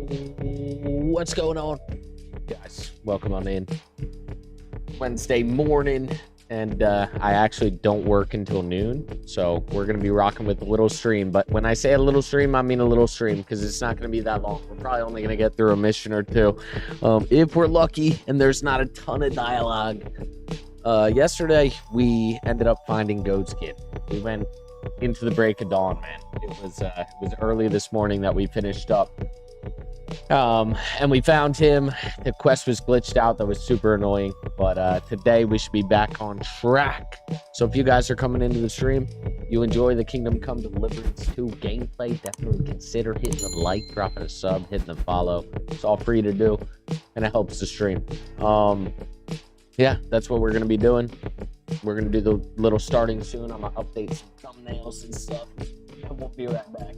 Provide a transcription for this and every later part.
What's going on, guys? Welcome on in. Wednesday morning, and I actually don't work until noon, so we're gonna be rocking with a little stream. But when I say a little stream, I mean a little stream because it's not gonna be that long. We're probably only gonna get through a mission or two, if we're lucky, and there's not a ton of dialogue. Yesterday we ended up finding Goatskin. We went into the break of dawn, man. It was early this morning that we finished up. And we found him. The quest was glitched out. That was super annoying. But today we should be back on track. So if you guys are coming into the stream, you enjoy the Kingdom Come Deliverance 2 gameplay, definitely consider hitting the like, dropping a sub, hitting the follow. It's all free to do, and it helps the stream. Yeah, that's what we're going to be doing. We're going to do the little starting soon. I'm going to update some thumbnails and stuff. And we'll be right back.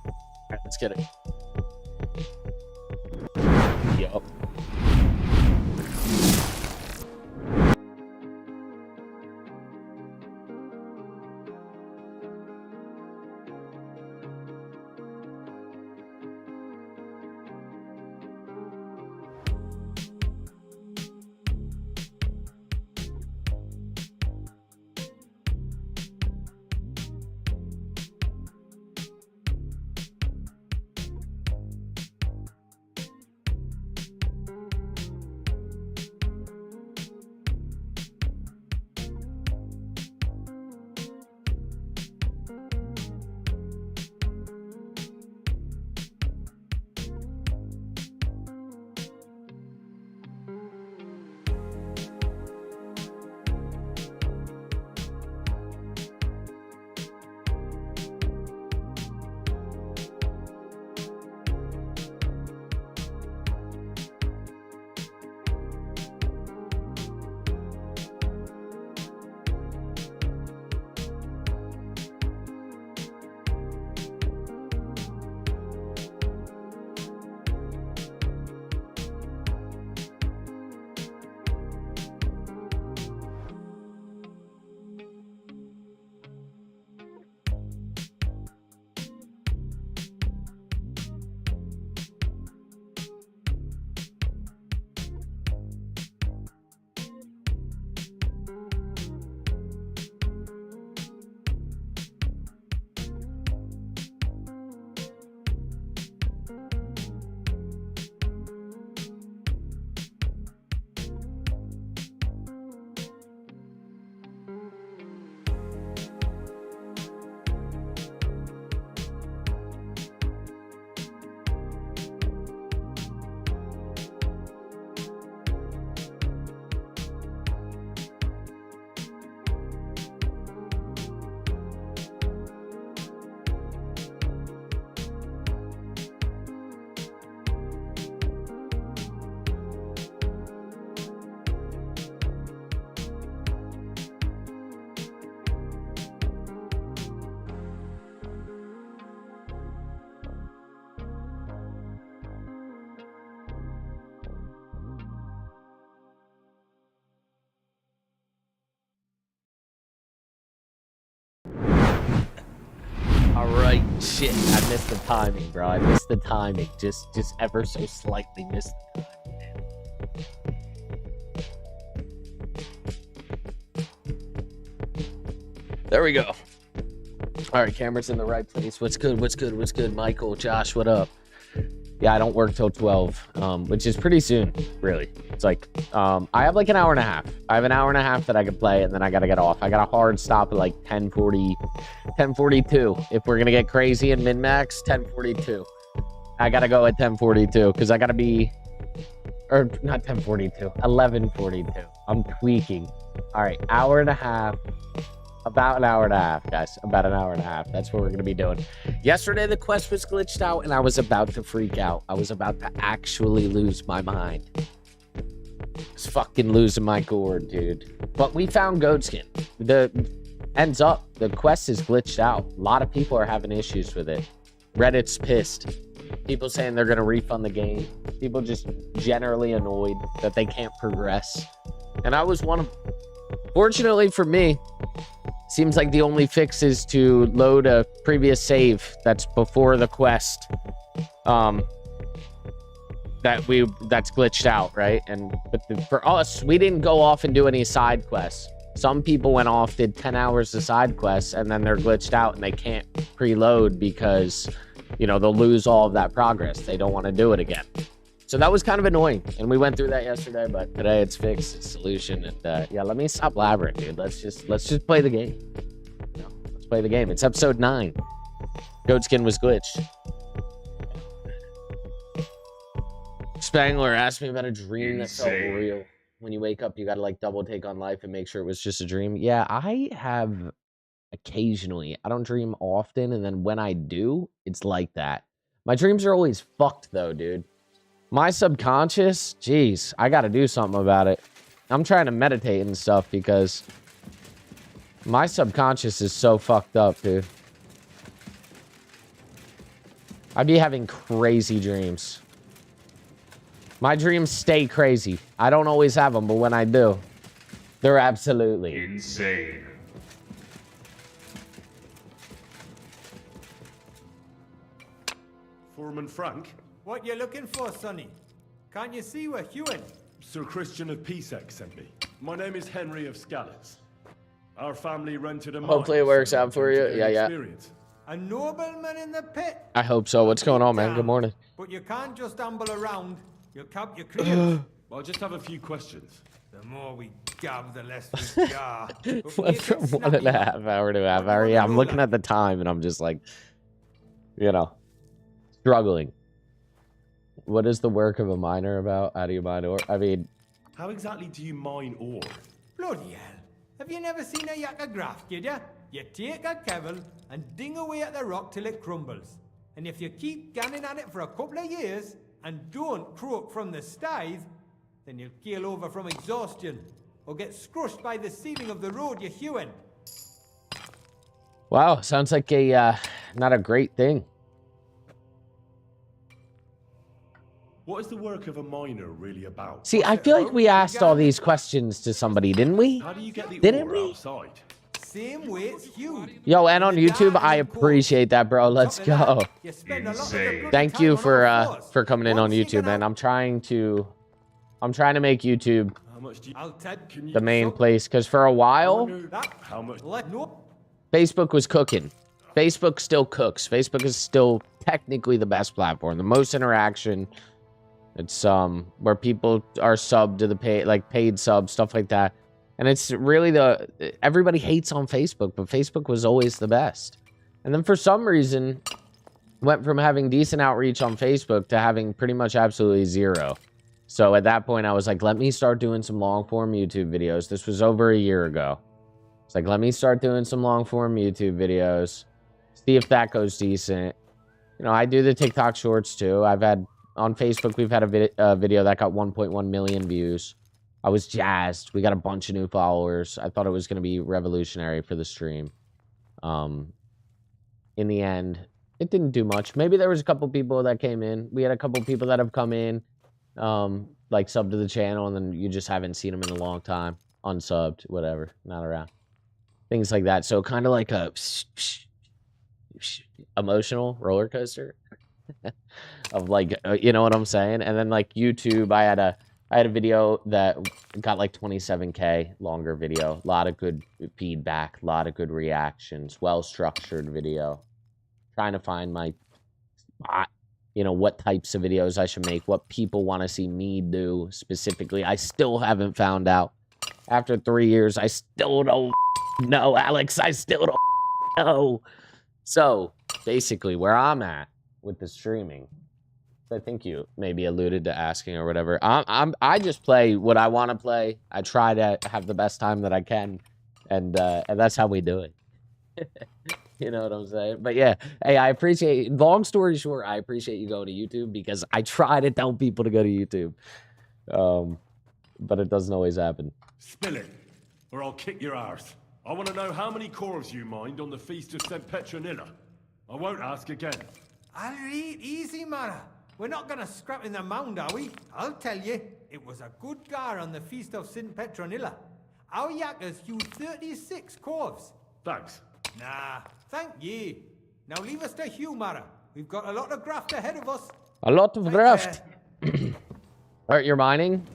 All right, let's get it. Yup. Alright, shit, I missed the timing, bro. I missed the timing. Just ever so slightly missed the timing, man. There we go. Alright, camera's in the right place. What's good? What's good? What's good? Michael, Josh, what up? Yeah, I don't work till 12, which is pretty soon, really. It's like, I have like an hour and a half. I have an hour and a half that I can play, and then I gotta get off. I got a hard stop at like 10:42. If we're gonna get crazy and min-max, 10:42. I gotta go at 10:42, because I gotta be, or not 10:42, 11:42. I'm tweaking. All right, hour and a half. About an hour and a half, guys. About an hour and a half. That's what we're going to be doing. Yesterday, the quest was glitched out, and I was about to freak out. I was about to actually lose my mind. I was fucking losing my gourd, dude. But we found Goatskin. Ends up, the quest is glitched out. A lot of people are having issues with it. Reddit's pissed. People saying they're going to refund the game. People just generally annoyed that they can't progress. And I was one of them. Fortunately for me, Seems like the only fix is to load a previous save that's before the quest. That's glitched out, right? But for us, we didn't go off and do any side quests. Some people went off, did 10 hours of side quests, and then they're glitched out and they can't preload because, you know, they'll lose all of that progress. They don't want to do it again. So that was kind of annoying, and we went through that yesterday, but today it's fixed, it's solution, and yeah, let me stop blabbering, dude. Let's just play the game. You know, let's play the game. It's episode 9. Goatskin was glitched. Spangler asked me about a dream that felt real. When you wake up, you gotta like double take on life and make sure it was just a dream. Yeah, I have occasionally. I don't dream often, and then when I do, it's like that. My dreams are always fucked though, dude. My subconscious, geez, I got to do something about it. I'm trying to meditate and stuff because my subconscious is so fucked up, dude. I'd be having crazy dreams. My dreams stay crazy. I don't always have them, but when I do, they're absolutely insane. Foreman Frank? What you looking for, Sonny? Can't you see we're Hewin? Sir Christian of Pisac sent me. My name is Henry of Scallas. Our family rented a mine. Hopefully it works out for you. Yeah. A nobleman in the pit? I hope so. What's going on, man? Good morning. But you can't just amble around. You'll cap your careers. Well, I just have a few questions. The more we gab, the less we jar. Went from 1.5 hour to a half hour. Yeah, I'm looking at the time and I'm just like, you know, struggling. What is the work of a miner about? How do you mine ore? I mean... How exactly do you mine ore? Bloody hell. Have you never seen a yakka graph, kid ya? You take a kevel and ding away at the rock till it crumbles. And if you keep ganning at it for a couple of years and don't croak from the stithe, then you'll keel over from exhaustion or get scrushed by the ceiling of the road you're hewing. Wow, sounds like a not a great thing. What is the work of a miner really about? See, I feel like we asked all these questions to somebody, didn't we? How do you get the Didn't ore we? outside? Same way it's hewed. Yo, and on YouTube, I appreciate that, bro. Let's go. Thank you for coming in on YouTube, man. I'm trying to make YouTube How much do you... the main place, because for a while, How much? Facebook was cooking. Facebook still cooks. Facebook is still technically the best platform, the most interaction. It's where people are subbed to the paid subs, stuff like that. And it's really everybody hates on Facebook, but Facebook was always the best. And then for some reason, went from having decent outreach on Facebook to having pretty much absolutely zero. So at that point, I was like, let me start doing some long form YouTube videos. This was over a year ago. It's like, let me start doing some long form YouTube videos. See if that goes decent. You know, I do the TikTok shorts too. On Facebook, we've had a video that got 1.1 million views. I was jazzed. We got a bunch of new followers. I thought it was going to be revolutionary for the stream. In the end, it didn't do much. Maybe there was a couple people that came in. We had a couple people that have come in, like subbed to the channel, and then you just haven't seen them in a long time. Unsubbed, whatever, not around. Things like that. So kind of like a emotional roller coaster. Of like, you know what I'm saying? And then like YouTube, I had a video that got like 27K, longer video, a lot of good feedback, a lot of good reactions, well-structured video. Trying to find my spot, you know, what types of videos I should make, what people want to see me do specifically. I still haven't found out. After 3 years, I still don't know, Alex. I still don't know. So basically where I'm at with the streaming, I think you maybe alluded to asking or whatever. I just play what I want to play. I try to have the best time that I can, and that's how we do it. You know what I'm saying? But yeah, hey, I appreciate. Long story short, I appreciate you going to YouTube because I try to tell people to go to YouTube, but it doesn't always happen. Spill it, or I'll kick your arse. I want to know how many cores you mined on the Feast of St. Petronilla. I won't ask again. I'll read easy, Mara. We're not going to scrap in the mound, are we? I'll tell you, it was a good gar on the Feast of St. Petronilla. Our yakkers hewed 36 corves. Thanks. Nah, thank ye. Now leave us to humour. We've got a lot of graft ahead of us. A lot of Take graft. care. All right, you're mining.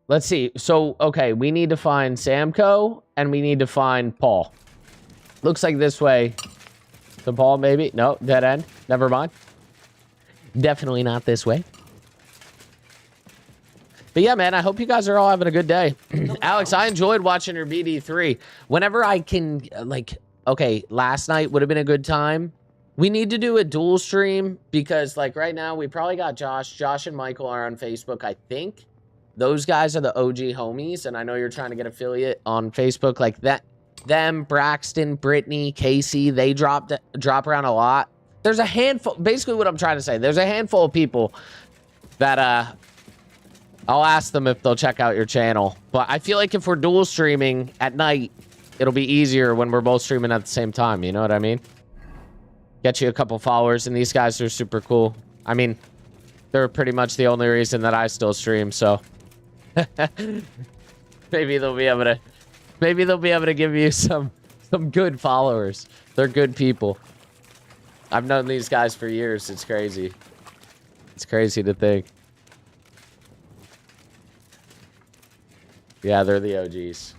Let's see. So, okay, we need to find Samco, and we need to find Paul. Looks like this way. To Paul, maybe? No, dead end. Never mind. Definitely not this way. But yeah, man, I hope you guys are all having a good day. Alex, I enjoyed watching your BD3. Whenever I can, like, okay, last night would have been a good time. We need to do a dual stream because, like, right now we probably got Josh. Josh and Michael are on Facebook, I think. Those guys are the OG homies, and I know you're trying to get affiliate on Facebook. Like that, them, Braxton, Brittany, Casey, they drop around a lot. There's a handful. Basically, what I'm trying to say, there's a handful of people that I'll ask them if they'll check out your channel. But I feel like if we're dual streaming at night, it'll be easier when we're both streaming at the same time. You know what I mean? Get you a couple followers, and these guys are super cool. I mean, they're pretty much the only reason that I still stream. So. Maybe they'll be able to give you some good followers. They're good people. I've known these guys for years. It's crazy. It's crazy to think. Yeah, they're the OGs.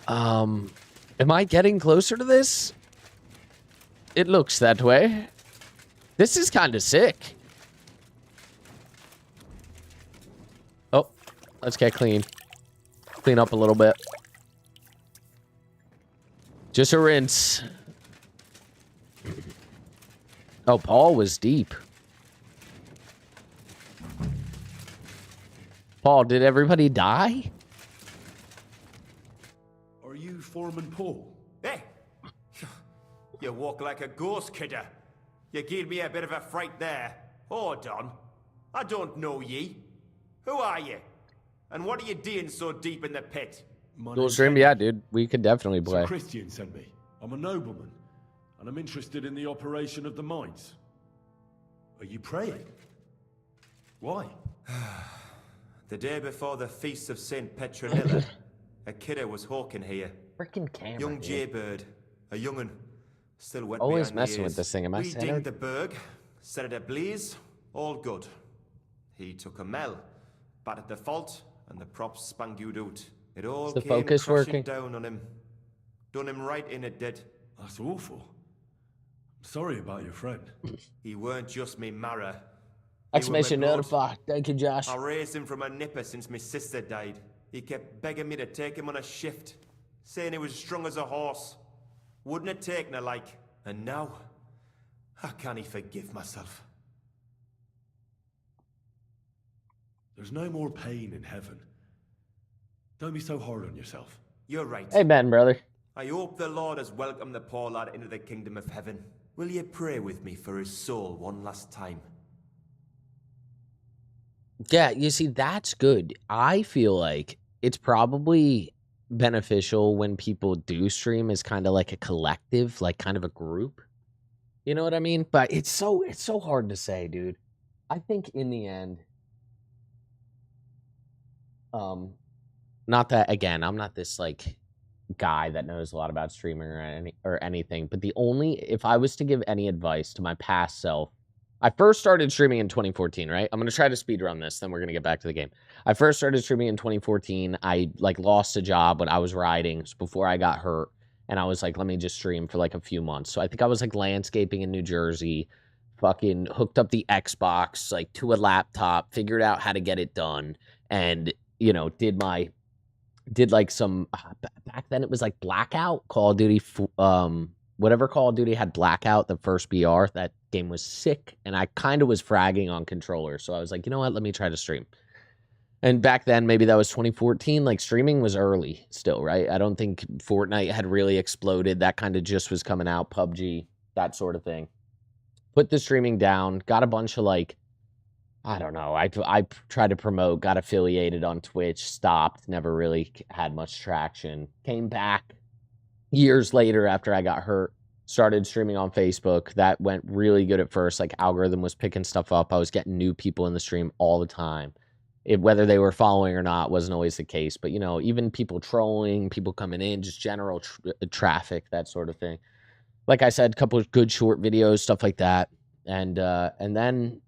Am I getting closer to this? It looks that way. This is kind of sick. Oh, let's get clean. Clean up a little bit. Just a rinse. Oh, Paul was deep. Paul, did everybody die? Are you Foreman Paul? Hey! You walk like a ghost, kidder. You gave me a bit of a fright there. Hold on. I don't know ye. Who are you? And what are you doing so deep in the pit? Dual stream, yeah, dude. We could definitely play. Some Christian sent me. I'm a nobleman, and I'm interested in the operation of the mines. Are you praying? Why? The day before the feast of St. Petronilla, a kidder was hawking here. Freaking camera. Young jaybird, a young'un, still wet Always behind messing the with ears. this thing. Am I We centered? dinged the berg, set it ablaze, all good. He took a mell, battered the fault, and the props spangued out. It all Is the came focus crashing working? down on him. Done him right in it did. That's awful. I'm sorry about your friend. He weren't just me marrow. Exclamation blood. notify. Thank you, Josh. I raised him from a nipper since my sister died. He kept begging me to take him on a shift, saying he was strong as a horse. Wouldn't it take no like? And now, I can't forgive myself. There's no more pain in heaven. Don't be so hard on yourself. You're right. Hey, Ben, brother. I hope the Lord has welcomed the poor lad into the kingdom of heaven. Will you pray with me for his soul one last time? Yeah, you see, that's good. I feel like it's probably beneficial when people do stream as kind of like a collective, like kind of a group. You know what I mean? But it's so hard to say, dude. I think in the end, not that, again, I'm not this like guy that knows a lot about streaming or anything, but if I was to give any advice to my past self, I first started streaming in 2014, right? I'm going to try to speed run this, then we're going to get back to the game. I first started streaming in 2014. I like lost a job when I was riding before I got hurt. And I was like, let me just stream for like a few months. So I think I was like landscaping in New Jersey, fucking hooked up the Xbox like to a laptop, figured out how to get it done. And, you know, did like some, back then it was like Blackout, Call of Duty, whatever Call of Duty had Blackout, the first BR, that game was sick. And I kind of was fragging on controller. So I was like, you know what, let me try to stream. And back then, maybe that was 2014, like streaming was early still, right? I don't think Fortnite had really exploded. That kind of just was coming out, PUBG, that sort of thing. Put the streaming down, got a bunch of like I don't know. I tried to promote, got affiliated on Twitch, stopped, never really had much traction. Came back years later after I got hurt, started streaming on Facebook. That went really good at first. Like, algorithm was picking stuff up. I was getting new people in the stream all the time. Whether they were following or not wasn't always the case. But, even people trolling, people coming in, just general traffic, that sort of thing. Like I said, a couple of good short videos, stuff like that. And then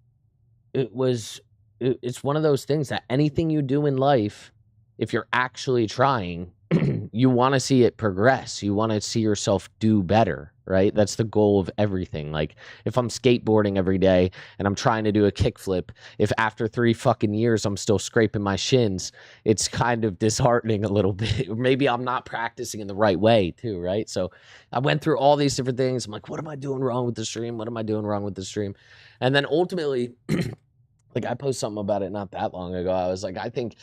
it's one of those things that anything you do in life, if you're actually trying, you want to see it progress. You want to see yourself do better, right? That's the goal of everything. Like, if I'm skateboarding every day and I'm trying to do a kickflip, if after 3 fucking years I'm still scraping my shins, it's kind of disheartening a little bit. Or maybe I'm not practicing in the right way too, right? So I went through all these different things. I'm like, what am I doing wrong with the stream? What am I doing wrong with the stream? And then ultimately, like, I posted something about it not that long ago. I was like, I think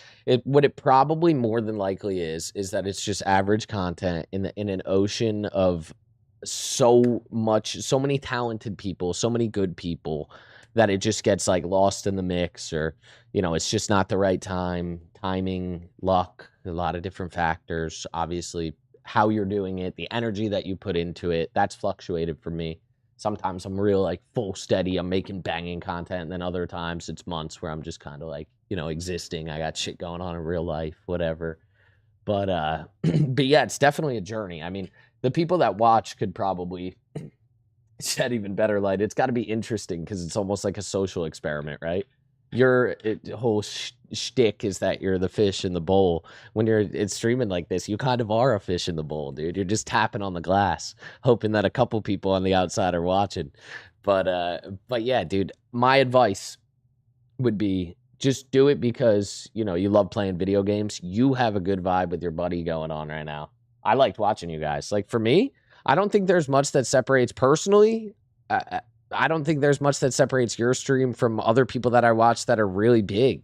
what it probably more than likely is that it's just average content in an ocean of so many talented people, so many good people, that it just gets like lost in the mix, or it's just not the right timing, luck, a lot of different factors. Obviously, how you're doing it, the energy that you put into it, that's fluctuated for me. Sometimes I'm real like full steady, I'm making banging content, and then other times it's months where I'm just kind of like, existing. I got shit going on in real life, whatever. But but yeah, it's definitely a journey. I mean, the people that watch could probably shed even better light. It's got to be interesting because it's almost like a social experiment, right? Your whole shtick is that you're the fish in the bowl. When it's streaming like this, you kind of are a fish in the bowl, dude. You're just tapping on the glass, hoping that a couple people on the outside are watching. But yeah, dude, my advice would be just do it because you love playing video games. You have a good vibe with your buddy going on right now. I liked watching you guys. Like, for me, I don't think there's much that separates personally. I don't think there's much that separates your stream from other people that I watch that are really big,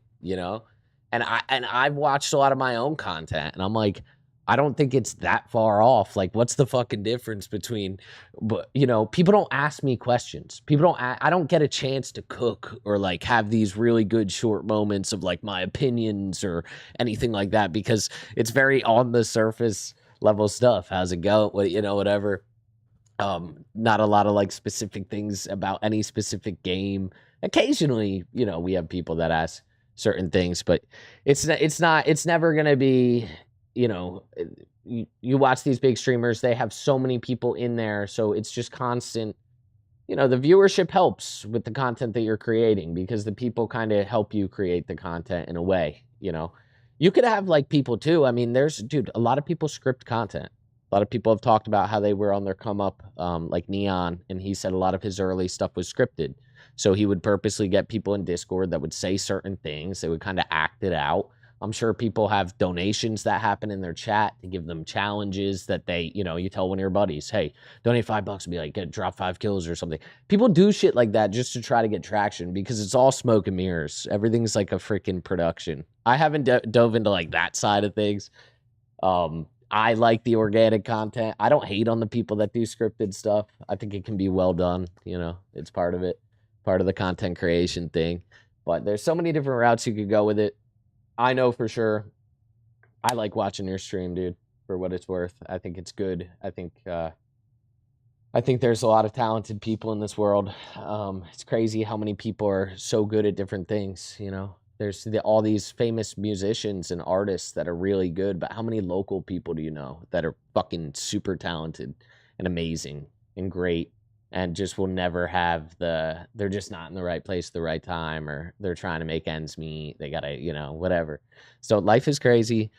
And I've watched a lot of my own content, and I'm like, I don't think it's that far off. Like, what's the fucking difference between, but people don't ask me questions. I don't get a chance to cook or like have these really good short moments of like my opinions or anything like that, because it's very on the surface level stuff. How's it go? Whatever. Not a lot of like specific things about any specific game. Occasionally, we have people that ask certain things, but it's never gonna be, you watch these big streamers, they have so many people in there, so it's just constant. The viewership helps with the content that you're creating because the people kind of help you create the content in a way. You could have like people too. I mean, dude, a lot of people script content. A lot of people have talked about how they were on their come up, like Neon, and he said a lot of his early stuff was scripted. So he would purposely get people in Discord that would say certain things. They would kind of act it out. I'm sure people have donations that happen in their chat to give them challenges that they, you tell one of your buddies, hey, donate $5 and be like, drop 5 kills or something. People do shit like that just to try to get traction because it's all smoke and mirrors. Everything's like a freaking production. I haven't dove into like that side of things. I like the organic content. I don't hate on the people that do scripted stuff. I think it can be well done. It's part of it, part of the content creation thing. But there's so many different routes you could go with it. I know for sure. I like watching your stream, dude, for what it's worth. I think it's good. I think there's a lot of talented people in this world. It's crazy how many people are so good at different things, There's all these famous musicians and artists that are really good, but how many local people do you know that are fucking super talented and amazing and great and just will never have they're just not in the right place at the right time, or they're trying to make ends meet. They gotta, whatever. So life is crazy.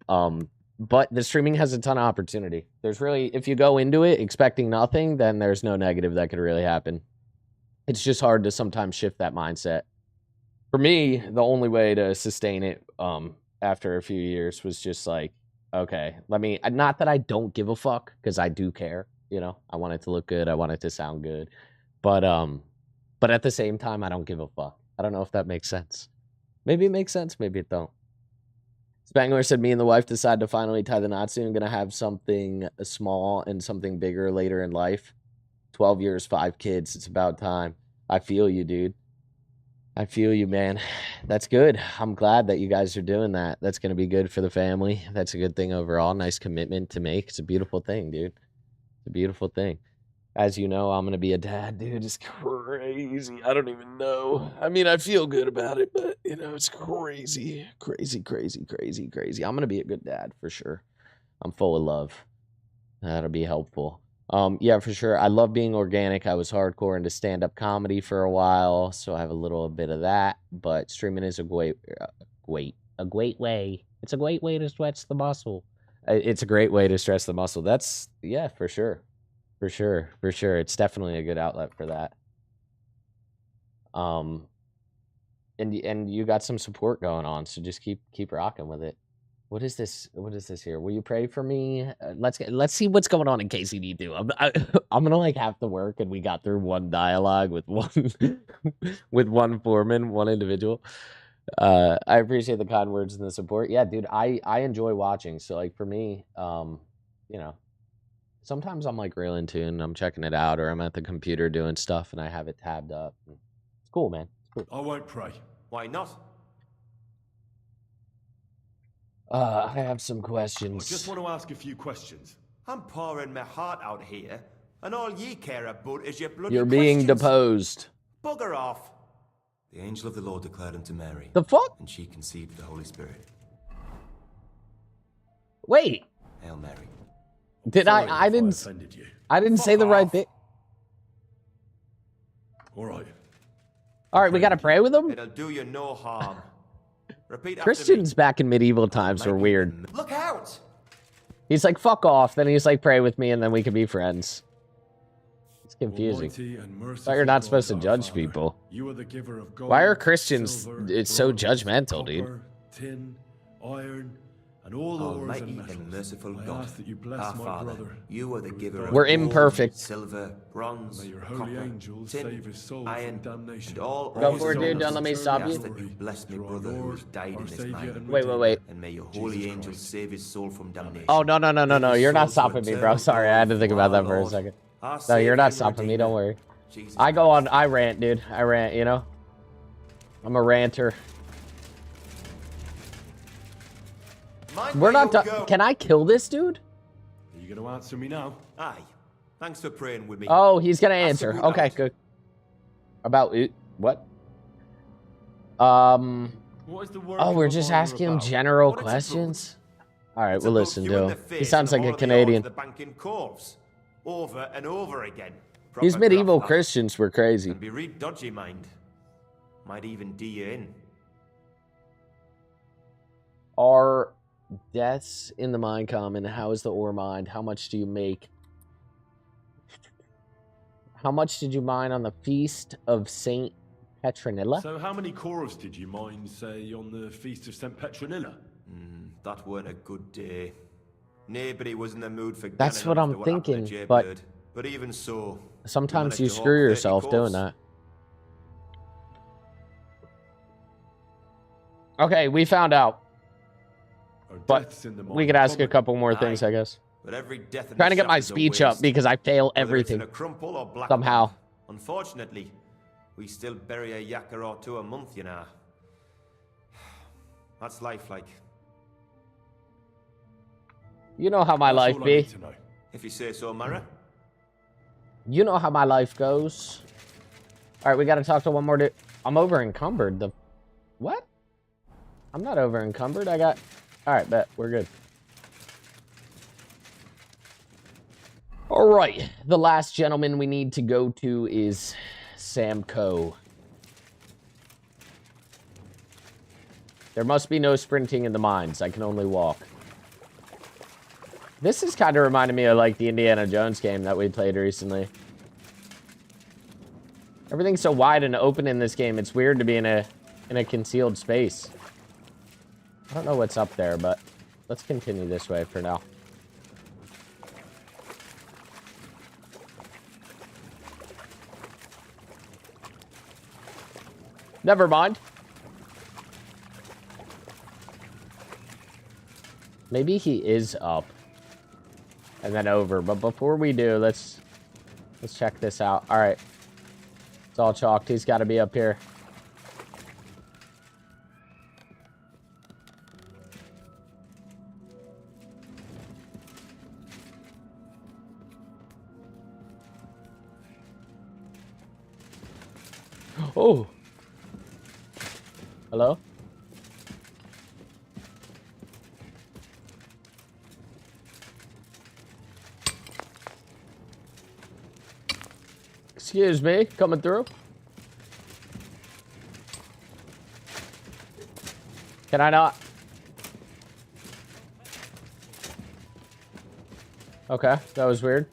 But the streaming has a ton of opportunity. There's really, if you go into it expecting nothing, then there's no negative that could really happen. It's just hard to sometimes shift that mindset. For me, the only way to sustain it after a few years was just like, okay, not that I don't give a fuck, because I do care, I want it to look good, I want it to sound good, but at the same time, I don't give a fuck. I don't know if that makes sense. Maybe it makes sense, maybe it don't. Spangler said, me and the wife decided to finally tie the knot soon. Gonna have something small and something bigger later in life. 12 years, 5 kids, it's about time. I feel you, dude. I feel you, man. That's good. I'm glad that you guys are doing that. That's going to be good for the family. That's a good thing overall. Nice commitment to make. It's a beautiful thing, dude. It's a beautiful thing. As you know, I'm going to be a dad, dude. It's crazy. I don't even know. I mean, I feel good about it, but, you know, it's crazy. Crazy, crazy, crazy, crazy. I'm going to be a good dad for sure. I'm full of love. That'll be helpful. Yeah, for sure. I love being organic. I was hardcore into stand-up comedy for a while, so I have a little bit of that. But streaming is a great way. It's a great way to stretch the muscle. It's a great way to stress the muscle. That's, yeah, for sure. For sure. For sure. It's definitely a good outlet for that. And you got some support going on, so just keep rocking with it. What is this? What is this here? Will you pray for me? Let's see what's going on in case you need to. I'm gonna like have to work, and we got through one dialogue with one with one foreman, one individual. I appreciate the kind words and the support. Yeah, dude, I enjoy watching. So like for me, you know, sometimes I'm like real in tune. I'm checking it out, or I'm at the computer doing stuff, and I have it tabbed up. It's cool, man. It's cool. I won't pray. Why not? I have some I questions. just want to ask a few questions. I'm pouring my heart out here, and all ye care about is your bloody You're being questions. deposed. Bugger off. The angel of the Lord declared unto Mary, The fuck? and she conceived the Holy Spirit. Wait, Hail Mary. did Sorry I if didn't offended you. I didn't say Fuck the right off. thing. All right. All right, we gotta pray with him. It'll do you no harm. Repeat after Christians me. back in medieval times were Might weird. even- Look out! He's like, fuck off. Then he's like, pray with me, and then we can be friends. It's confusing. Almighty and Thought merciful you're not God, supposed to our judge Father, people. You are the giver of gold, Why are Christians silver, it's so bronze, judgmental, dude? copper, tin, iron, and all ores Almighty and metals. and merciful I God, ask that you bless our my Father, brother. you are the giver of We're gold, imperfect. silver, bronze, May your holy copper, angels tin, save his soul iron, from damnation. and all Go ores for it, and dude. metals. Don't let me I stop ask you. that you bless me Through our brother who Lord, has died our in this Savior mine. and Wait, Redeemer, And may your holy Jesus angels Christ. save his soul from damnation. Oh, no, no, no, no, no. Save his You're not soul to stopping me, bro. eternal Sorry, I had to glory think with about our that for a Lord, second. our No, Savior you're not and stopping me. Redeemer, Don't worry. Jesus I go on. Christ. I rant, dude. I rant, you know? I'm a ranter. Mind We're where not you done. go. Can I kill this dude? Are you going to answer me now? Aye. Thanks for praying with me. Oh, he's gonna That's a answer. good Okay, note. good. About it? What? What is the work Oh, of we're a just lawyer asking him about? general What it's about. questions. All right, It's we'll about listen you to in him. the He face sounds and like a all the Canadian. odds of the banking corpse. Over and over again. These Proper medieval graft that. Christians were crazy. Can be real dodgy, mind. Might even D you in. Are deaths in the mine common? How is the ore mined? How much do you make? How much did you mine on the Feast of Saint Petronilla? So how many cores did you mine, say, on the Feast of St. Petronilla? That weren't a good day. Nobody was in the mood for That's ganning what after I'm happened to thinking, Jaybird. But even so, Sometimes managed you to hawk screw 30 yourself cores. doing that. Okay, we found out. Are But deaths in the We mine could ask a common? couple more things, Aye. I guess. But every death in Trying to the get my shaft is a speech up waste. because I fail Whether it's everything. in a crumple or black Somehow. band. Unfortunately, we still bury a yakker or two a month, you know. That's life, like. You know how my That's life all I be. need to know. If you say so, Mara. You know how my life goes. All right, we got to talk to one more dude. I'm over encumbered. The what? I'm not over encumbered. I got. All right, bet we're good. All right, the last gentleman we need to go to is Samco. There must be no sprinting in the mines. I can only walk. This is kind of reminding me of like the Indiana Jones game that we played recently. Everything's so wide and open in this game. It's weird to be in a concealed space. I don't know what's up there, but let's continue this way for now. Never mind. Maybe he is up and then over. But before we do, let's check this out. All right. It's all chalked. He's got to be up here. Oh. Hello? Excuse me, coming through? Can I not? Okay, that was weird.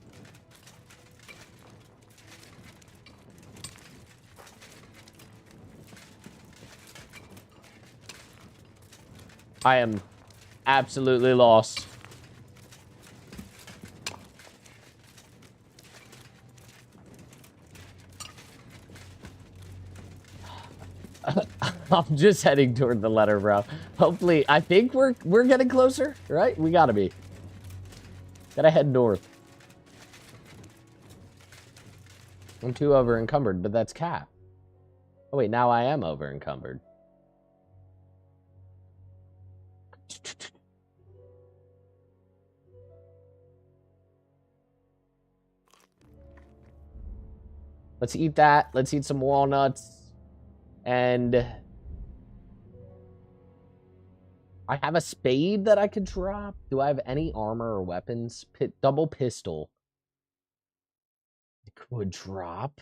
I am absolutely lost. I'm just heading toward the letter, bro. Hopefully, I think we're getting closer, right? We gotta be. Gotta head north. I'm too over encumbered, but that's Cap. Oh wait, now I am over encumbered. Let's eat that. Let's eat some walnuts. And I have a spade that I could drop. Do I have any armor or weapons? Double pistol. I could drop.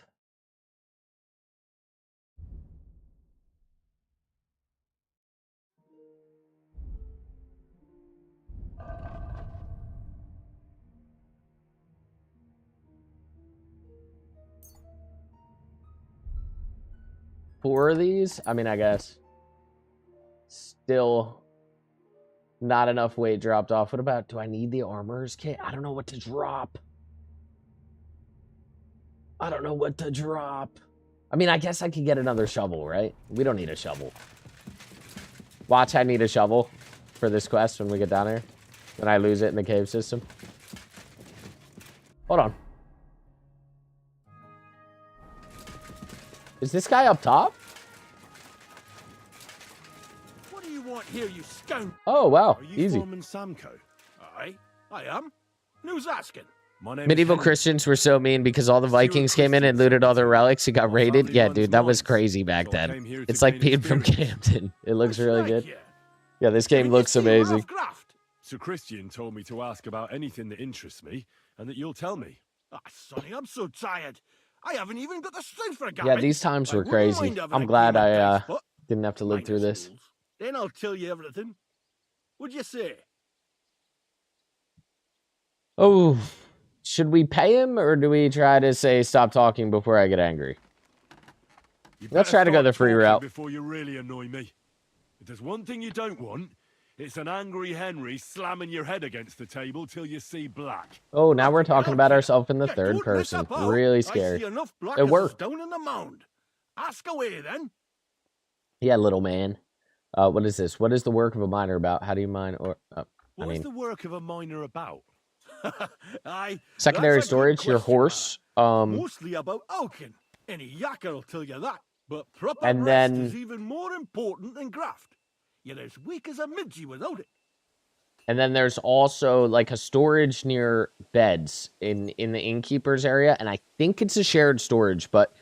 Four of these? I mean, I guess. Still not enough weight dropped off. What about, do I need the armor's kit? I don't know what to drop. I don't know what to drop. I mean, I guess I could get another shovel, right? We don't need a shovel. Watch, I need a shovel for this quest when we get down here. When I lose it in the cave system. Hold on. Is this guy up top? What do you want here, you scoundrel? Oh, wow. Are you Easy. Foreman Samco? Aye, I am. Who's asking? My name Medieval is Henry. Christians were so mean because all the Vikings came in and looted all their relics and got raided. Yeah, dude, that was crazy back then. It's like being from Camden. It looks really good. Yeah, this game looks amazing. Sir Christian told me to ask about anything that interests me, and that you'll tell me. Ah, Sonny, I'm so tired. I haven't even got the strength for a Yeah, these times were crazy. I'm glad I didn't have to live through this. Then I'll tell you everything. What'd you say? Oh, should we pay him or do we try to say stop talking before I get angry? Let's try to go the free route. Before you really annoy me. If there's one thing you don't want, it's an angry Henry slamming your head against the table till you see black. Oh, now we're talking about ourselves in the third person. Really scary. It worked. Down in the mound. Ask away then. Yeah, little man. What is this? What is the work of a miner about? How do you mine? Or What is the work of a miner about? Aye, secondary storage, your horse. Mostly about oaken. Any yakker will tell you that. But proper and rest then is even more important than graft. You're as weak as a midgie without it. And then there's also like a storage near beds in the innkeeper's area, and I think it's a shared storage, but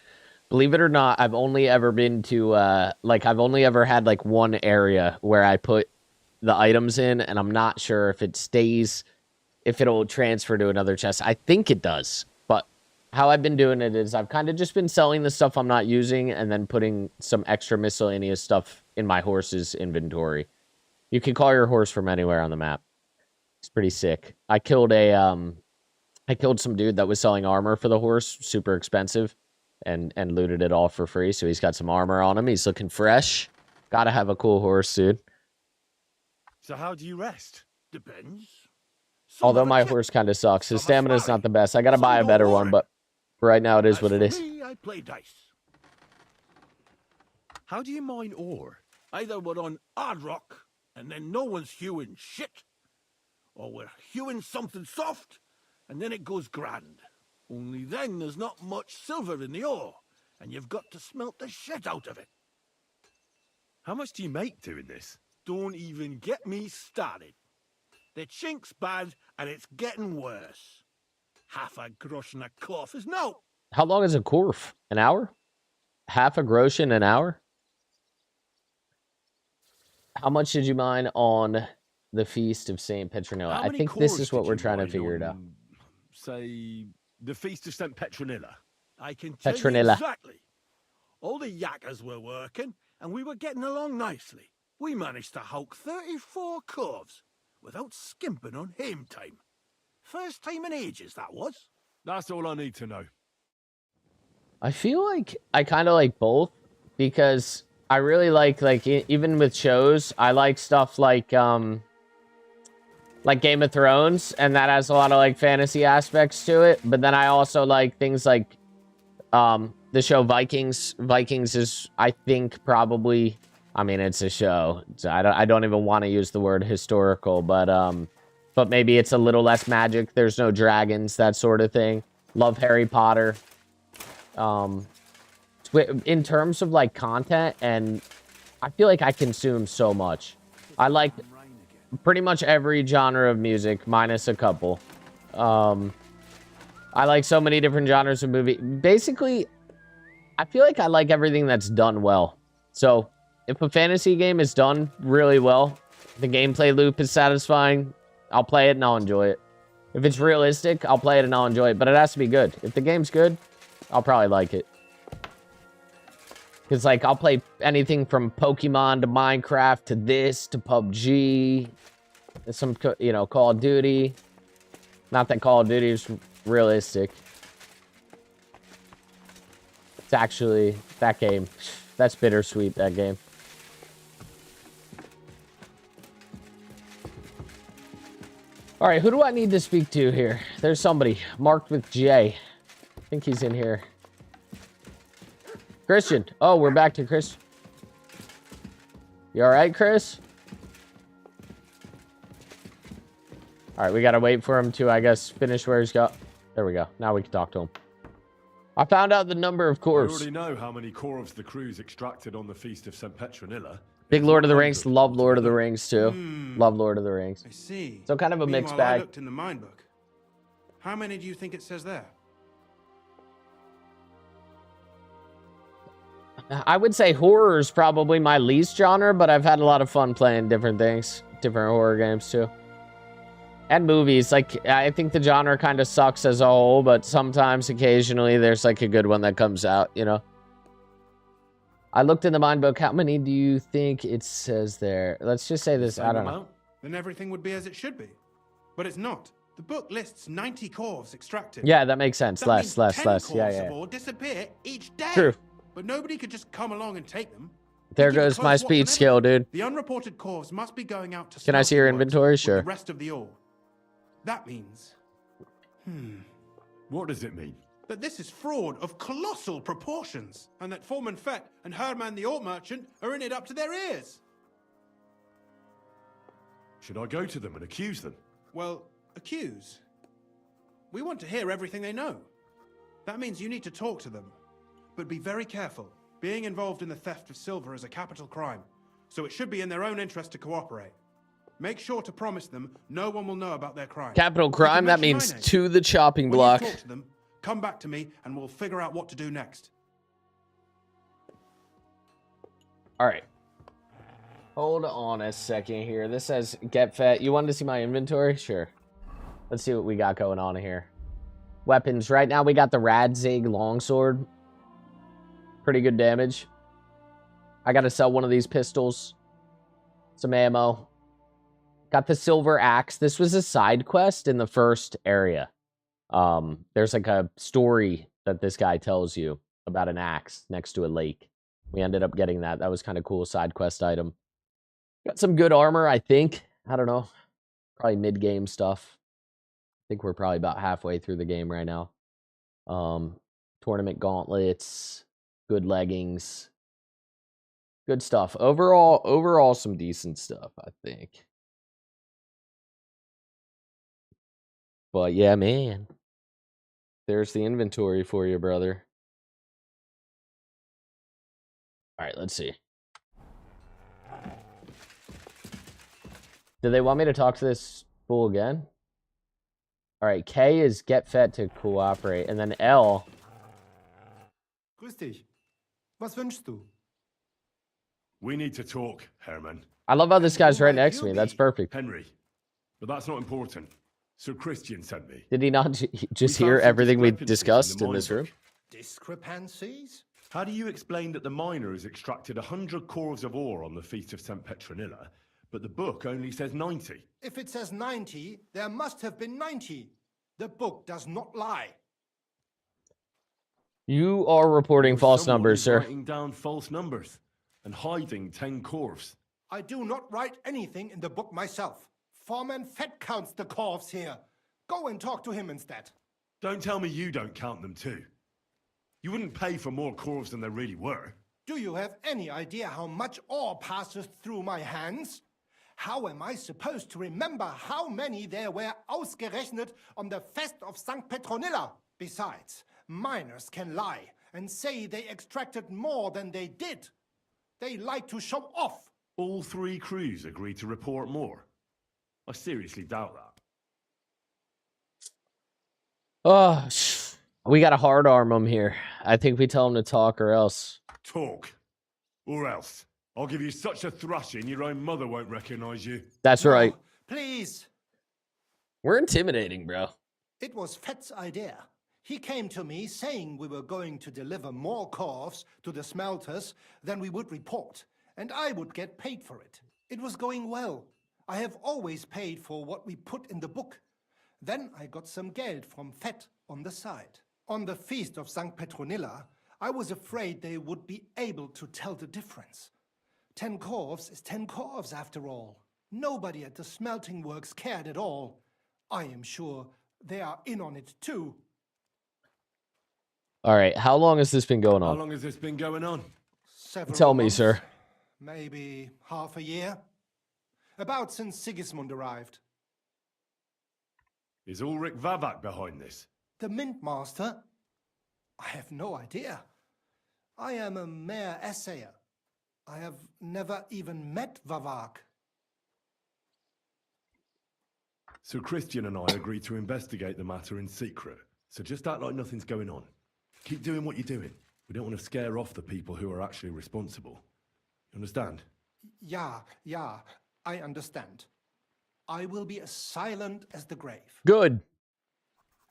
believe it or not, I've only ever been to I've only ever had like one area where I put the items in, and I'm not sure if it stays, if it'll transfer to another chest. I think it does, but how I've been doing it is I've kind of just been selling the stuff I'm not using and then putting some extra miscellaneous stuff in my horse's inventory. You can call your horse from anywhere on the map. It's pretty sick. I killed some dude that was selling armor for the horse, super expensive, and looted it all for free. So he's got some armor on him. He's looking fresh. Gotta have a cool horse, dude. So how do you rest? Depends. Although my horse kind of sucks. His stamina's not the best. I gotta buy a better one, but right now it is what it is. I play dice. How do you mine ore? Either we're on hard rock, and then no one's hewing shit, or we're hewing something soft, and then it goes grand. Only then there's not much silver in the ore, and you've got to smelt the shit out of it. How much do you make doing this? Don't even get me started. The chink's bad, and it's getting worse. Half a grosh and a cough is no. How long is a corf? An hour? half a groschen an hour? How much did you mine on the Feast of St. Petronilla? How I many think this cores is what did we're you trying to mine figure it out. on, say, the Feast of St. Petronilla? I can tell you Petronilla. exactly. All the yakkers were working, and we were getting along nicely. We managed to hulk 34 corves without skimping on hame time. First time in ages, that was. That's all I need to know. I feel like I kind of like both because I really like even with shows, I like stuff like Game of Thrones, and that has a lot of like fantasy aspects to it. But then I also like things like the show Vikings. Vikings is, I think, probably, I mean, it's a show. I don't even want to use the word historical, but maybe it's a little less magic. There's no dragons, that sort of thing. Love Harry Potter. In terms of like content, and I feel like I consume so much. I like pretty much every genre of music, minus a couple. I like so many different genres of movie. Basically, I feel like I like everything that's done well. So, if a fantasy game is done really well, the gameplay loop is satisfying, I'll play it and I'll enjoy it. If it's realistic, I'll play it and I'll enjoy it. But it has to be good. If the game's good, I'll probably like it. Because, like, I'll play anything from Pokemon to Minecraft to this to PUBG. Some, you know, Call of Duty. Not that Call of Duty is realistic. It's actually, that game, that's bittersweet, that game. All right, who do I need to speak to here? There's somebody marked with J. I think he's in here. Christian. Oh, we're back to Chris. You all right, Chris? All right, we got to wait for him to, I guess, finish where he's got. There we go. Now we can talk to him. I found out the number of corves. I already know how many corves the crews extracted on the Feast of St. Petronilla. Big Lord of the Rings. Love Lord of the Rings, too. Love Lord of the Rings. I see. So kind of a mixed Meanwhile, I bag. looked in the mine book. How many do you think it says there? I would say horror is probably my least genre, but I've had a lot of fun playing different things. Different horror games, too. And movies. Like, I think the genre kind of sucks as a whole, but sometimes, occasionally, there's like a good one that comes out, you know? I looked in the mine book. How many do you think it says there? Let's just say this. I don't know. Then everything would be as it should be. But it's not. The book lists 90 corves extracted. Yeah, that makes sense. That Less. means 10 Yeah, corves yeah. of ore disappear each day. True. But nobody could just come along and take them. There They keep a goes close my watch speed on skill, everything. dude. The unreported corves must be going out to Can I see your smelting works inventory? with Sure. the rest of the ore. That means What does it mean? that this is fraud of colossal proportions, and that Foreman Fett and Herman the ore merchant are in it up to their ears. Should I go to them and accuse them? Well, accuse. We want to hear everything they know. That means you need to talk to them. But be very careful. Being involved in the theft of silver is a capital crime, so it should be in their own interest to cooperate. Make sure to promise them no one will know about their crime. Capital You can crime, that mention my means name. to the chopping When block. you talk to them, come back to me and we'll figure out what to do next. All right. Hold on a second here. This says get fat. You wanted to see my inventory? Sure. Let's see what we got going on here. Weapons. Right now we got the Radzig longsword. Pretty good damage. I got to sell one of these pistols. Some ammo. Got the silver axe. This was a side quest in the first area. There's like a story that this guy tells you about an axe next to a lake. We ended up getting that. That was kind of cool side quest item. Got some good armor, I think. I don't know. Probably mid-game stuff. I think we're probably about halfway through the game right now. Tournament gauntlets, good leggings, good stuff. Overall, some decent stuff, I think. But yeah, man. There's the inventory for you, brother. All right, let's see. Do they want me to talk to this fool again? All right, K is get fed to cooperate, and then L. Grüß dich. Was wünschst du? We need to talk, Herman. I love how this And guy's who right might next you to me. That's be? perfect. Henry. But that's not important. Sir Christian sent me. Did he not just We hear found some everything we discrepancies discussed the in this mine room? book. Discrepancies? How do you explain that the miner has extracted 100 cores of ore on the Feast of St. Petronilla, but the book only says 90? If it says 90, there must have been 90. The book does not lie. You are reporting Or false someone numbers, is sir. writing down false numbers and hiding 10 cores. I do not write anything in the book myself. Foreman Fett counts the corves here. Go and talk to him instead. Don't tell me you don't count them too. You wouldn't pay for more cores than there really were. Do you have any idea how much ore passes through my hands? How am I supposed to remember how many there were ausgerechnet on the Fest of St. Petronilla? Besides, miners can lie and say they extracted more than they did. They like to show off. All 3 crews agreed to report more. I seriously doubt that. Oh, we got to hard arm him here. I think we tell him to talk or else. Talk. Or else. I'll give you such a thrashing your own mother won't recognize you. That's No, right. Please. We're intimidating, bro. It was Fett's idea. He came to me saying we were going to deliver more corves to the smelters than we would report, and I would get paid for it. It was going well. I have always paid for what we put in the book. Then I got some geld from Fett on the side. On the Feast of St. Petronilla, I was afraid they would be able to tell the difference. 10 corves is 10 corves after all. Nobody at the smelting works cared at all. I am sure they are in on it too. All right. How long has this been going How on? long has this been going on? Several Tell me, months, sir. Maybe half a year. About since Sigismund arrived. Is Ulrich Vavak behind this? The Mint Master? I have no idea. I am a mere assayer. I have never even met Vavak. So Christian and I agreed to investigate the matter in secret. So just act like nothing's going on. Keep doing what you're doing. We don't want to scare off the people who are actually responsible. You understand? Yeah, I understand. I will be as silent as the grave. Good.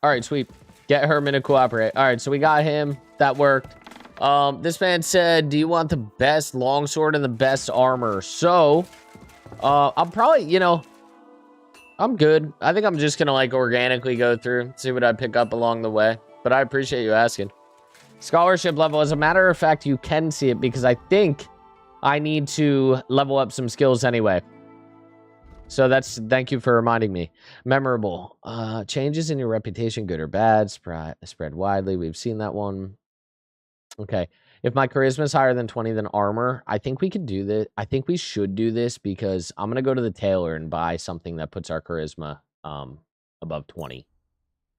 All right, sweet. Get Herman to cooperate. All right, so we got him. That worked. This man said, do you want the best longsword and the best armor? So, I'm probably, I'm good. I think I'm just going to, like, organically go through, see what I pick up along the way. But I appreciate you asking. Scholarship level. As a matter of fact, you can see it because I think I need to level up some skills anyway. So thank you for reminding me. Memorable. Changes in your reputation, good or bad, spread widely. We've seen that one. Okay. If my charisma is higher than 20 than armor, I think we could do this. I think we should do this because I'm going to go to the tailor and buy something that puts our charisma above 20.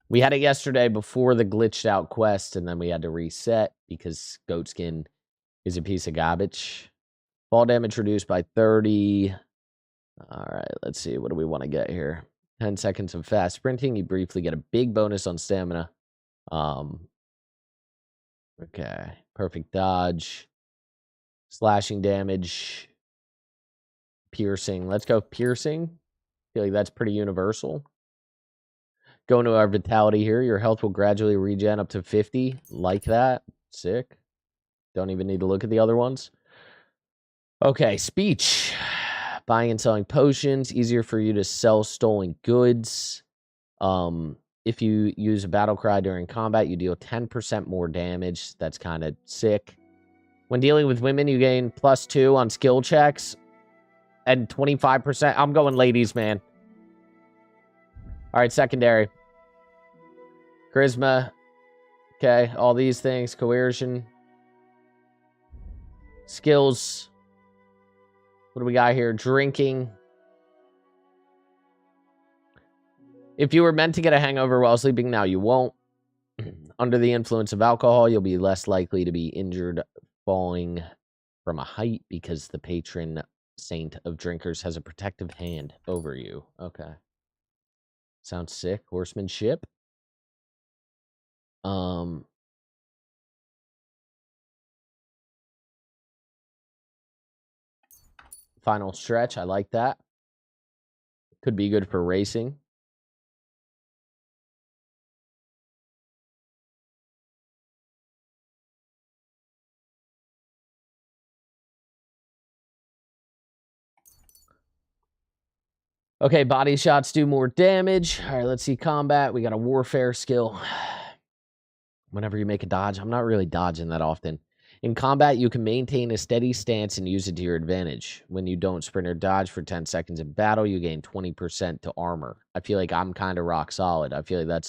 We had it yesterday before the glitched out quest, and then we had to reset because goatskin is a piece of garbage. Fall damage reduced by 30. All right, let's see. What do we want to get here? 10 seconds of fast sprinting. You briefly get a big bonus on stamina. Okay. Perfect dodge. Slashing damage. Piercing. Let's go piercing. I feel like that's pretty universal. Going to our vitality here. Your health will gradually regen up to 50. Like that. Sick. Don't even need to look at the other ones. Okay, speech. Buying and selling potions. Easier for you to sell stolen goods. If you use a battle cry during combat, you deal 10% more damage. That's kind of sick. When dealing with women, you gain +2 on skill checks. And 25%. I'm going ladies, man. Alright, secondary. Charisma. Okay, all these things. Coercion. Skills. What do we got here? Drinking. If you were meant to get a hangover while sleeping, now you won't. Under the influence of alcohol, you'll be less likely to be injured falling from a height because the patron saint of drinkers has a protective hand over you. Okay. Sounds sick. Horsemanship. Final stretch. I like that. Could be good for racing. Okay, body shots do more damage. All right, let's see combat. We got a warfare skill. Whenever you make a dodge, I'm not really dodging that often. In combat, you can maintain a steady stance and use it to your advantage. When you don't sprint or dodge for 10 seconds in battle, you gain 20% to armor. I feel like I'm kind of rock solid. I feel like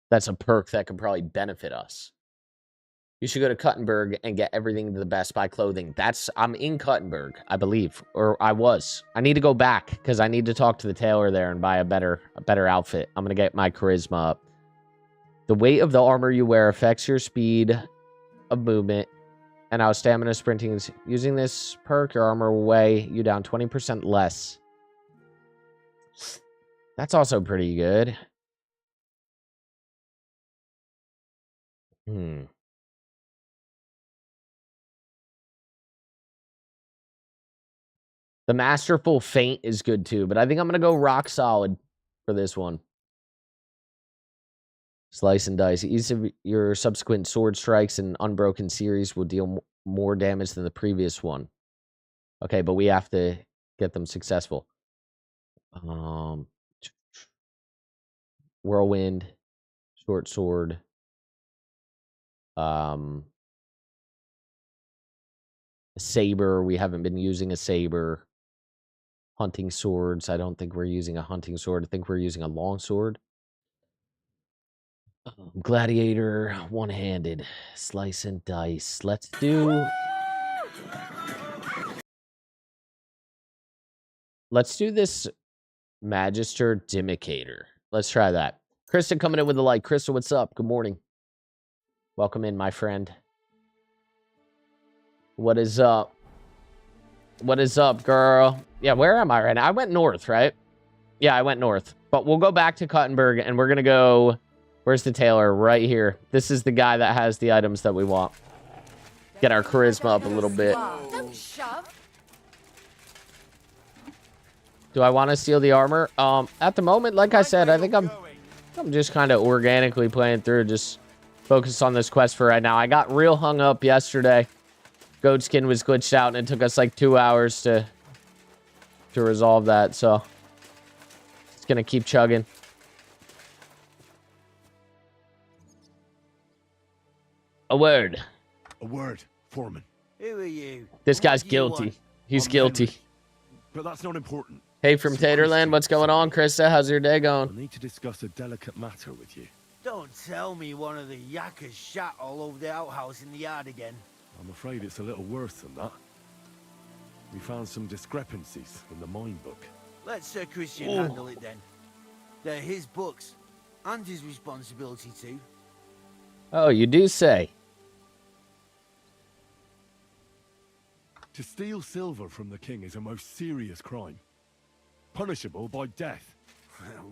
that's a perk that could probably benefit us. You should go to Kuttenberg and get everything to the Best Buy clothing. I'm in Kuttenberg, I believe, or I was. I need to go back because I need to talk to the tailor there and buy a better outfit. I'm gonna get my charisma up. The weight of the armor you wear affects your speed of movement and how stamina sprinting is. Using this perk, your armor will weigh you down 20% less. That's also pretty good. The Masterful Feint is good too, but I think I'm going to go rock solid for this one. Slice and dice. Each of your subsequent sword strikes in Unbroken series will deal more damage than the previous one. Okay, but we have to get them successful. Whirlwind, short sword. Saber. We haven't been using a saber. Hunting swords. I don't think we're using a hunting sword. I think we're using a long sword. Gladiator, one-handed, slice and dice. Let's do this Magister Dimicator. Let's try that. Kristen coming in with the light. Kristen, what's up? Good morning. Welcome in, my friend. What is up? What is up, girl? Yeah, where am I right now? I went north, right? Yeah, I went north. But we'll go back to Kuttenberg, and we're going to go... Where's the tailor? Right here. This is the guy that has the items that we want. Get our charisma up a little bit. Don't shove. Do I want to steal the armor? At the moment, like I said, I think I'm just kind of organically playing through, just focused on this quest for right now. I got real hung up yesterday. Goatskin was glitched out, and it took us like 2 hours to resolve that, so it's gonna keep chugging. A word. A word, Foreman. Who are you? This guy's What do you guilty. want? He's I'm guilty. Henry, but that's not important. Hey, from So Taterland, what's going on, Krista? How's your day I going? need to discuss a delicate matter with you. Don't tell me one of the yakkers shat all over the outhouse in the yard again. I'm afraid it's a little worse than that. We found some discrepancies in the mine book. Let Sir Christian handle it then. They're his books, and his responsibility too. Oh, you do say. To steal silver from the king is a most serious crime, punishable by death.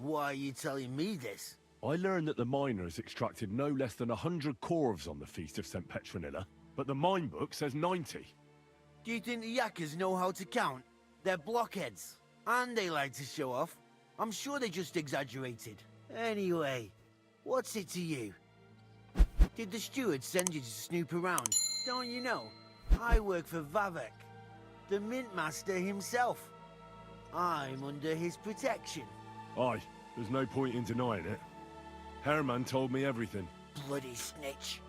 Why are you telling me this? I learned that the miners extracted no less than 100 corves on the Feast of St. Petronilla, but the mine book says 90. Do you think the yakkers know how to count? They're blockheads, and they like to show off. I'm sure they just exaggerated. Anyway, what's it to you? Did the steward send you to snoop around? Don't you know? I work for Vavek, the mint master himself. I'm under his protection. Aye, there's no point in denying it. Herman told me everything. Bloody snitch.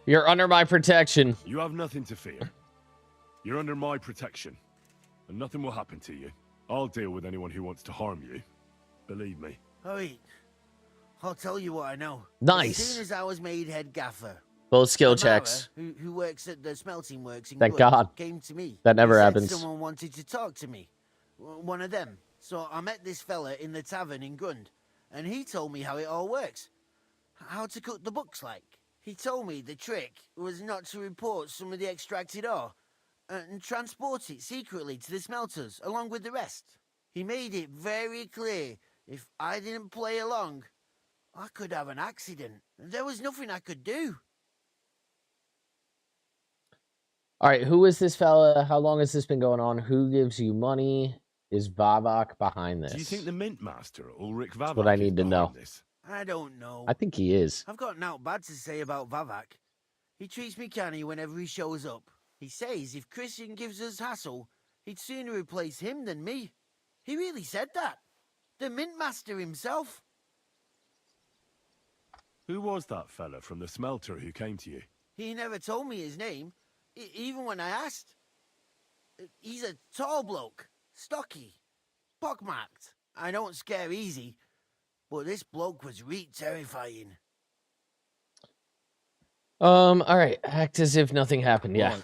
You're under my protection. You have nothing to fear. You're under my protection, and nothing will happen to you. I'll deal with anyone who wants to harm you. Believe me. Alright, I'll tell you what I know. Nice. As soon as I was made head gaffer, Both skill Amara, checks. who works at the smelting works in Thank Grund, God. came to me. That never He said happens. Someone wanted to talk to me. One of them. So I met this fella in the tavern in Grund, and he told me how it all works. How to cook the books like. He told me the trick was not to report some of the extracted ore and transport it secretly to the smelters along with the rest. He made it very clear if I didn't play along, I could have an accident. There was nothing I could do. All right, who is this fella? How long has this been going on? Who gives you money? Is Vavak behind this? Do you think the Mint Master, Ulrich Vavak, what I need is to behind know. this? I don't know. I think he is. I've got naught bad to say about Vavak. He treats me canny whenever he shows up. He says if Christian gives us hassle, he'd sooner replace him than me. He really said that. The Mint Master himself. Who was that fella from the smelter who came to you? He never told me his name, even when I asked. He's a tall bloke, stocky, pockmarked. I don't scare easy, but this bloke was terrifying. All right. Act as if nothing happened. Yeah. Right.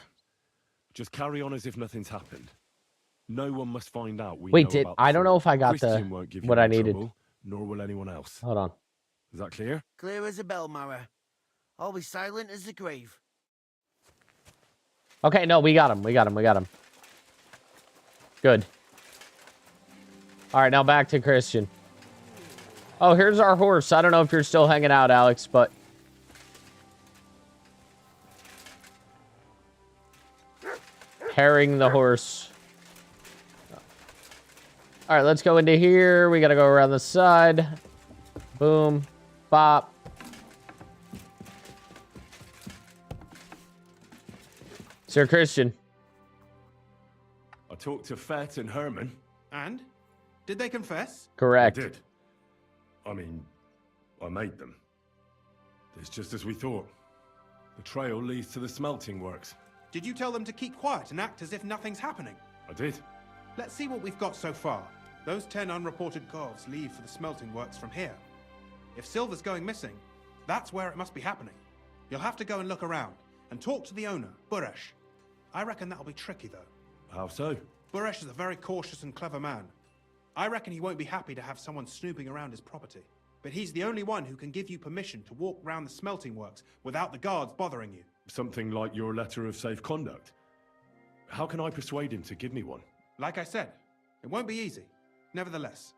Just carry on as if nothing's happened. No one must find out we Wait, know about the I don't know fraud. if I got Christian won't give you what I any needed. trouble, nor will anyone else. Hold on. Is that clear? Clear as a bell, Mara. I'll be silent as the grave. Okay, no, we got him. We got him. Good. All right, now back to Christian. Oh, here's our horse. I don't know if you're still hanging out, Alex, but... Herring the horse. All right, let's go into here. We got to go around the side. Boom. Bop. Sir Christian. I talked to Fett and Herman. And? Did they confess? Correct. I did. I mean, I made them. It's just as we thought. The trail leads to the smelting works. Did you tell them to keep quiet and act as if nothing's happening? I did. Let's see what we've got so far. Those 10 unreported corves leave for the smelting works from here. If silver's going missing, that's where it must be happening. You'll have to go and look around and talk to the owner, Buresh. I reckon that'll be tricky, though. How so? Buresh is a very cautious and clever man. I reckon he won't be happy to have someone snooping around his property. But he's the only one who can give you permission to walk round the smelting works without the guards bothering you. Something like your letter of safe conduct. How can I persuade him to give me one? Like I said, it won't be easy. Nevertheless,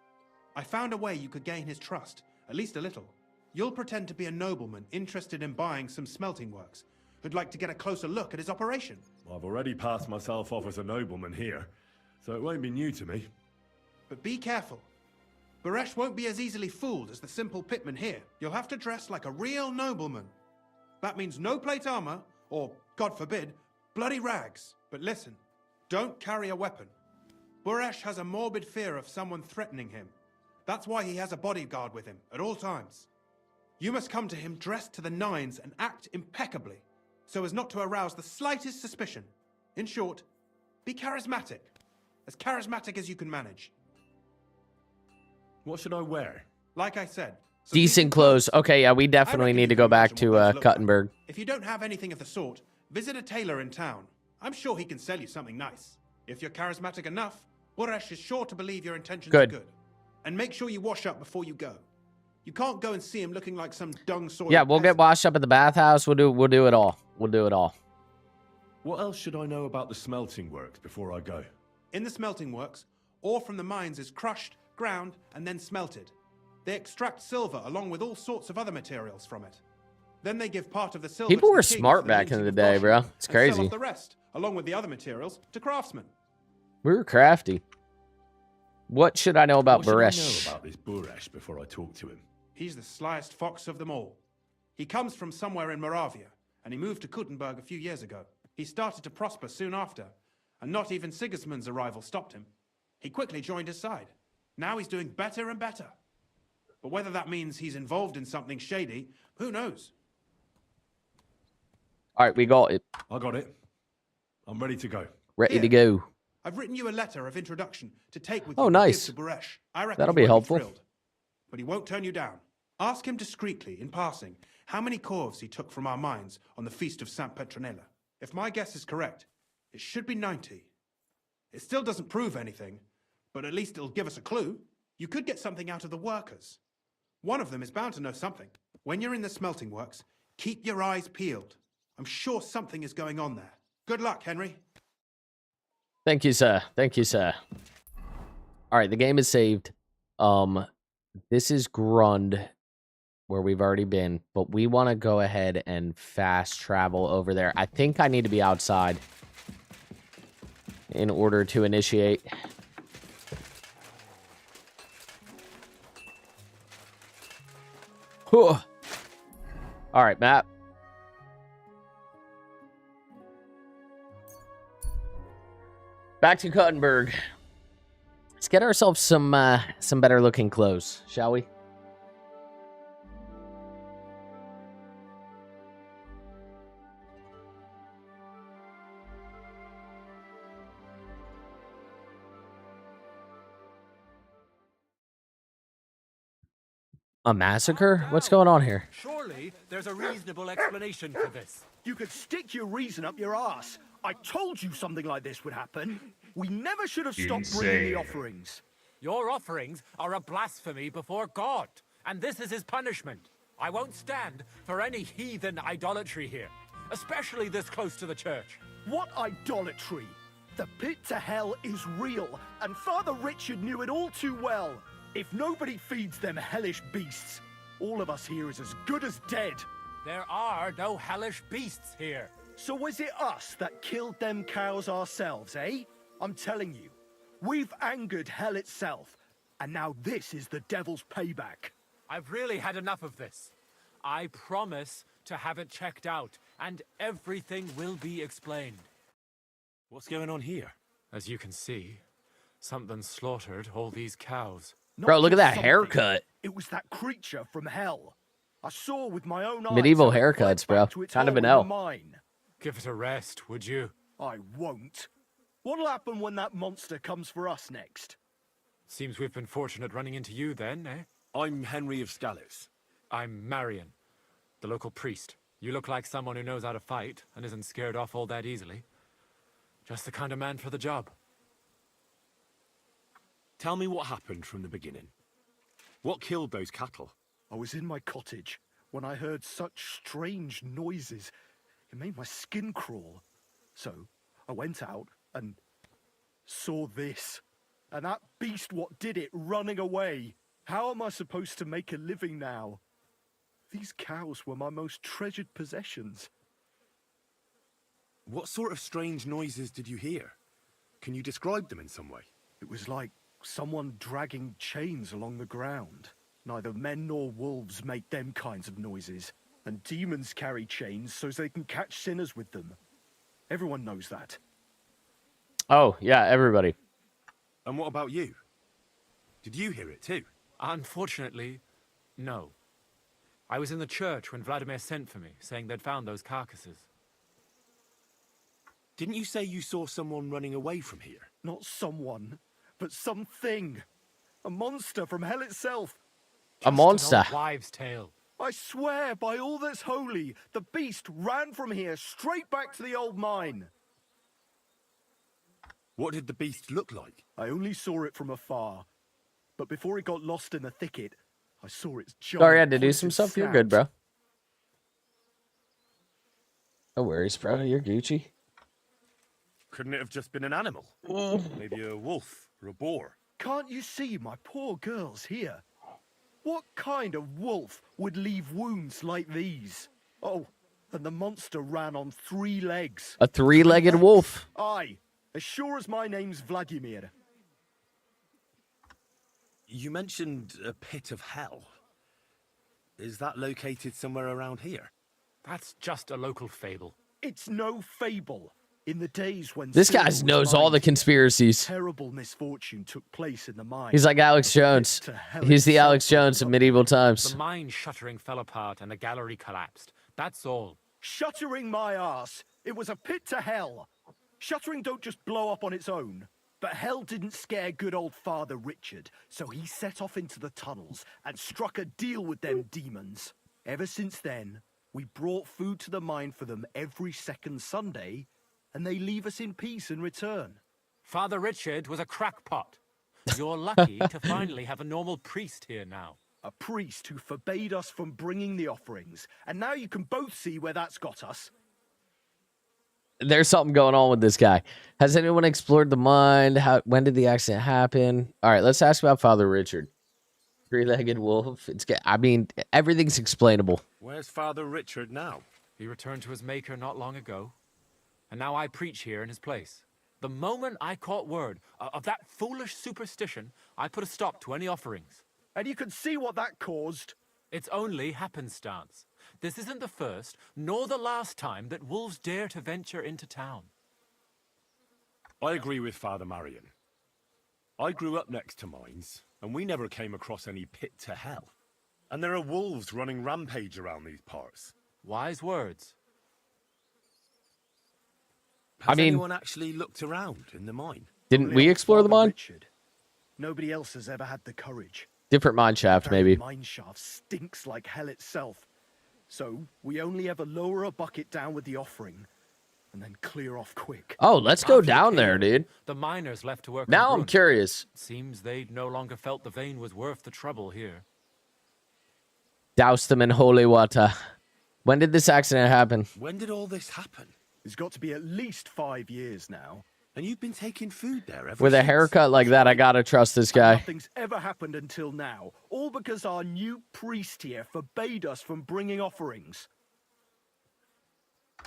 I found a way you could gain his trust, at least a little. You'll pretend to be a nobleman interested in buying some smelting works, who'd like to get a closer look at his operation. I've already passed myself off as a nobleman here, so it won't be new to me. But be careful. Buresh won't be as easily fooled as the simple pitman here. You'll have to dress like a real nobleman. That means no plate armor, or, God forbid, bloody rags. But listen, don't carry a weapon. Buresh has a morbid fear of someone threatening him. That's why he has a bodyguard with him at all times. You must come to him dressed to the nines and act impeccably, so as not to arouse the slightest suspicion. In short, be charismatic as you can manage. What should I wear? Like I said, some Decent clothes. Okay, yeah, we definitely reckon need you to can go back imagine to what those look like. Cuttenberg. If you don't have anything of the sort, visit a tailor in town. I'm sure he can sell you something nice. If you're charismatic enough, Buresh is sure to believe your intentions are good. And make sure you wash up before you go. You can't go and see him looking like some dung-soiled Yeah, we'll get peasant. washed up at the bathhouse. We'll do it all. We'll do it all. What else should I know about the smelting works before I go? In the smelting works, ore from the mines is crushed, ground, and then smelted. They extract silver along with all sorts of other materials from it. Then they give part of the silver People to the were king smart for back in minting the of day, Goshen, bro. It's and sell crazy. off the rest, along with the other materials, to craftsmen. We were crafty. What should I know about What should I Buresh? know about this Buresh before I talk to him? He's the slyest fox of them all. He comes from somewhere in Moravia, and he moved to Kuttenberg a few years ago. He started to prosper soon after, and not even Sigismund's arrival stopped him. He quickly joined his side. Now he's doing better and better. But whether that means he's involved in something shady, who knows? All right, we got it. I got it. I'm ready to go. Ready Here. to go. I've written you a letter of introduction to take with Oh, you and nice. give to Buresh. I reckon That'll he be won't helpful. Thrilled. But he won't turn you down. Ask him discreetly, in passing, how many corves he took from our mines on the feast of Saint Petronella. If my guess is correct, it should be 90. It still doesn't prove anything, but at least it'll give us a clue. You could get something out of the workers. One of them is bound to know something. When you're in the smelting works, keep your eyes peeled. I'm sure something is going on there. Good luck, Henry. Thank you, sir. Thank you, sir. All right, the game is saved. This is Grund, where we've already been, but we want to go ahead and fast travel over there. I think I need to be outside. in order to initiate. Whew. All right, map. Back to Cuttenberg. Let's get ourselves some better looking clothes, shall we? A massacre? What's going on here? Surely there's a reasonable explanation for this. You could stick your reason up your ass. I told you something like this would happen. We never should have stopped bringing the offerings. Your offerings are a blasphemy before God, and this is his punishment. I won't stand for any heathen idolatry here, especially this close to the church. What idolatry? The pit to hell is real, and Father Richard knew it all too well. If nobody feeds them hellish beasts, all of us here is as good as dead. There are no hellish beasts here. So was it us that killed them cows ourselves, eh? I'm telling you, we've angered hell itself, and now this is the devil's payback. I've really had enough of this. I promise to have it checked out, and everything will be explained. What's going on here? As you can see, something slaughtered all these cows. Bro, look at that Something. haircut. It was that creature from hell. I saw with my own eyes. Medieval how it fled haircuts, bro. back to its Kind of hole an in L. the mine. Give it a rest, would you? I won't. What'll happen when that monster comes for us next? Seems we've been fortunate running into you then, eh? I'm Henry of Scallis. I'm Marion, the local priest. You look like someone who knows how to fight and isn't scared off all that easily. Just the kind of man for the job. Tell me what happened from the beginning. What killed those cattle? I was in my cottage when I heard such strange noises. It made my skin crawl. So I went out and saw this. And that beast what did it running away. How am I supposed to make a living now? These cows were my most treasured possessions. What sort of strange noises did you hear? Can you describe them in some way? It was like someone dragging chains along the ground. Neither men nor wolves make them kinds of noises. And demons carry chains so they can catch sinners with them. Everyone knows that. Oh, yeah, everybody. And what about you? Did you hear it too? Unfortunately, no. I was in the church when Vladimir sent for me, saying they'd found those carcasses. Didn't you say you saw someone running away from here? Not someone, but something. A monster from hell itself. A monster. An old wives' tale. I swear by all that's holy, the beast ran from here straight back to the old mine. What did the beast look like? I only saw it from afar. But before it got lost in the thicket, I saw its giant Sorry, I had to do pointed some stuff. You're snout. good, bro. No worries, bro. You're Gucci. Couldn't it have just been an animal? Maybe a wolf or a boar? Can't you see my poor girls here? What kind of wolf would leave wounds like these? Oh, and the monster ran on 3 legs. A 3-legged wolf. Aye, as sure as my name's Vladimir. You mentioned a pit of hell. Is that located somewhere around here? That's just a local fable. It's no fable. In the days when This silver guy was knows all the mined, conspiracies. terrible misfortune took place in the mine. He's like Alex Jones. To hell He's the itself Alex Jones of medieval times. The mine shuttering fell apart and the gallery collapsed. That's all. Shuttering my arse. It was a pit to hell. Shuttering don't just blow up on its own. But hell didn't scare good old Father Richard, so he set off into the tunnels and struck a deal with them demons. Ever since then, we brought food to the mine for them every second Sunday, and they leave us in peace in return. Father Richard was a crackpot. You're lucky to finally have a normal priest here now. A priest who forbade us from bringing the offerings, and now you can both see where that's got us. There's something going on with this guy. Has anyone explored the mine? When did the accident happen? All right, let's ask about Father Richard. 3-legged wolf. I mean, everything's explainable. Where's Father Richard now? He returned to his maker not long ago. And now I preach here in his place. The moment I caught word of that foolish superstition, I put a stop to any offerings. And you can see what that caused. It's only happenstance. This isn't the first, nor the last time that wolves dare to venture into town. I agree with Father Marion. I grew up next to mines, and we never came across any pit to hell. And there are wolves running rampage around these parts. Wise words. Has I mean, anyone actually looked around in the mine? Didn't Only we old explore the Father mine? Richard. Nobody else has ever had the courage. Different mine shaft, The very maybe. mine shaft stinks like hell itself. So we only ever lower a bucket down with the offering and then clear off quick. Oh, let's go After the down there, cave, dude. The miners left to work on Now I'm Grun. curious. Seems they no longer felt the vein was worth the trouble here. Douse them in holy water. When did this accident happen? When did all this happen? It's got to be at least 5 years now. And you've been taking food there ever With a since? haircut like that, I gotta trust this And guy. nothing's ever happened until now. All because our new priest here forbade us from bringing offerings.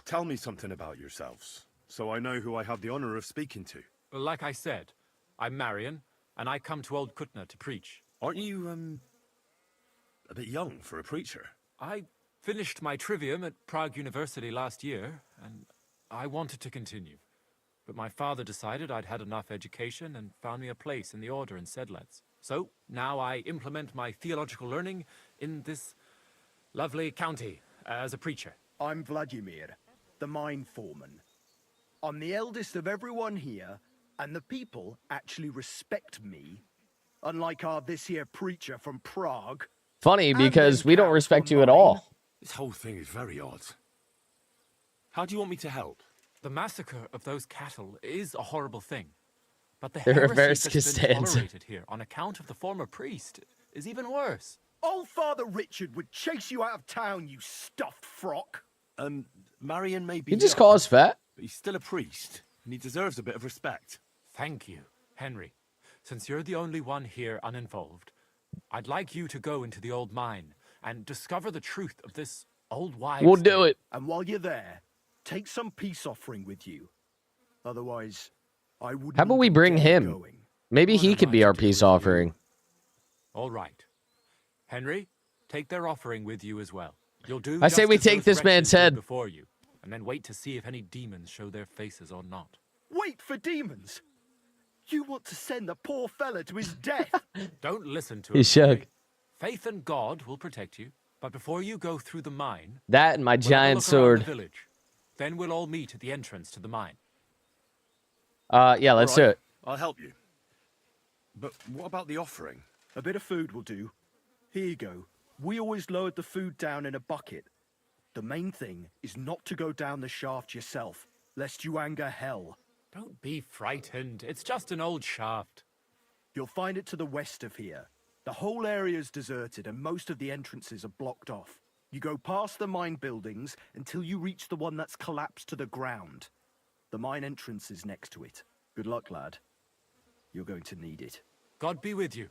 Tell me something about yourselves, so I know who I have the honor of speaking to. Like I said, I'm Marion, and I come to Old Kutna to preach. Aren't you, a bit young for a preacher? I finished my trivium at Prague University last year, and I wanted to continue. But my father decided I'd had enough education and found me a place in the order in Sedlets. So now I implement my theological learning in this lovely county as a preacher. I'm Vladimir, the mine foreman. I'm the eldest of everyone here, and the people actually respect me. Unlike our this here preacher from Prague. Funny, because we don't respect you at all. This whole thing is very odd. How do you want me to help? The massacre of those cattle is a horrible thing. But the The heresy reverse that's been Costanza. tolerated here on account of the former priest is even worse. Old Father Richard would chase you out of town, you stuffed frock. Marion may be You just young, call us fat? but he's still a priest, and he deserves a bit of respect. Thank you, Henry. Since you're the only one here uninvolved, I'd like you to go into the old mine and discover the truth of this old wives' We'll do tale. it. And while you're there, take some peace offering with you. Otherwise, I wouldn't. How about we even bring dare him? going. Maybe What he am could I be to our do peace with you? offering. All right. Henry, take their offering with you as well. You'll do I say just we as take those this man's wretches did head. before you, and then wait to see if any demons show their faces or not. Wait for demons. You want to send the poor fella to his death? Don't listen to He him. shook. Henry. Faith in God will protect you, but before you go through the mine, That and my we'll have a giant look around sword. the village. Then we'll all meet at the entrance to the mine. Yeah, let's do All right, it. I'll help you. But what about the offering? A bit of food will do. Here you go. We always lowered the food down in a bucket. The main thing is not to go down the shaft yourself, lest you anger hell. Don't be frightened. It's just an old shaft. You'll find it to the west of here. The whole area is deserted and most of the entrances are blocked off. You go past the mine buildings until you reach the one that's collapsed to the ground. The mine entrance is next to it. Good luck, lad. You're going to need it. God be with you.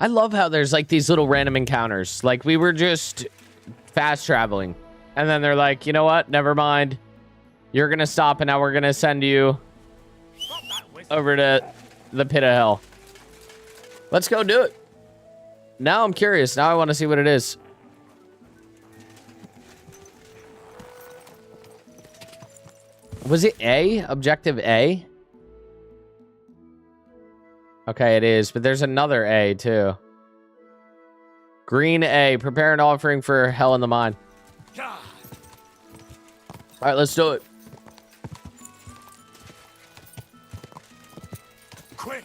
I love how there's like these little random encounters. Like we were just fast traveling. And then they're like, you know what? Never mind. You're going to stop and now we're going to send you over to the pit of hell. Let's go do it. Now I'm curious. Now I want to see what it is. Was it A? Objective A? Okay, it is. But there's another A, too. Green A. Prepare an offering for hell in the mine. All right, let's do it. Quick!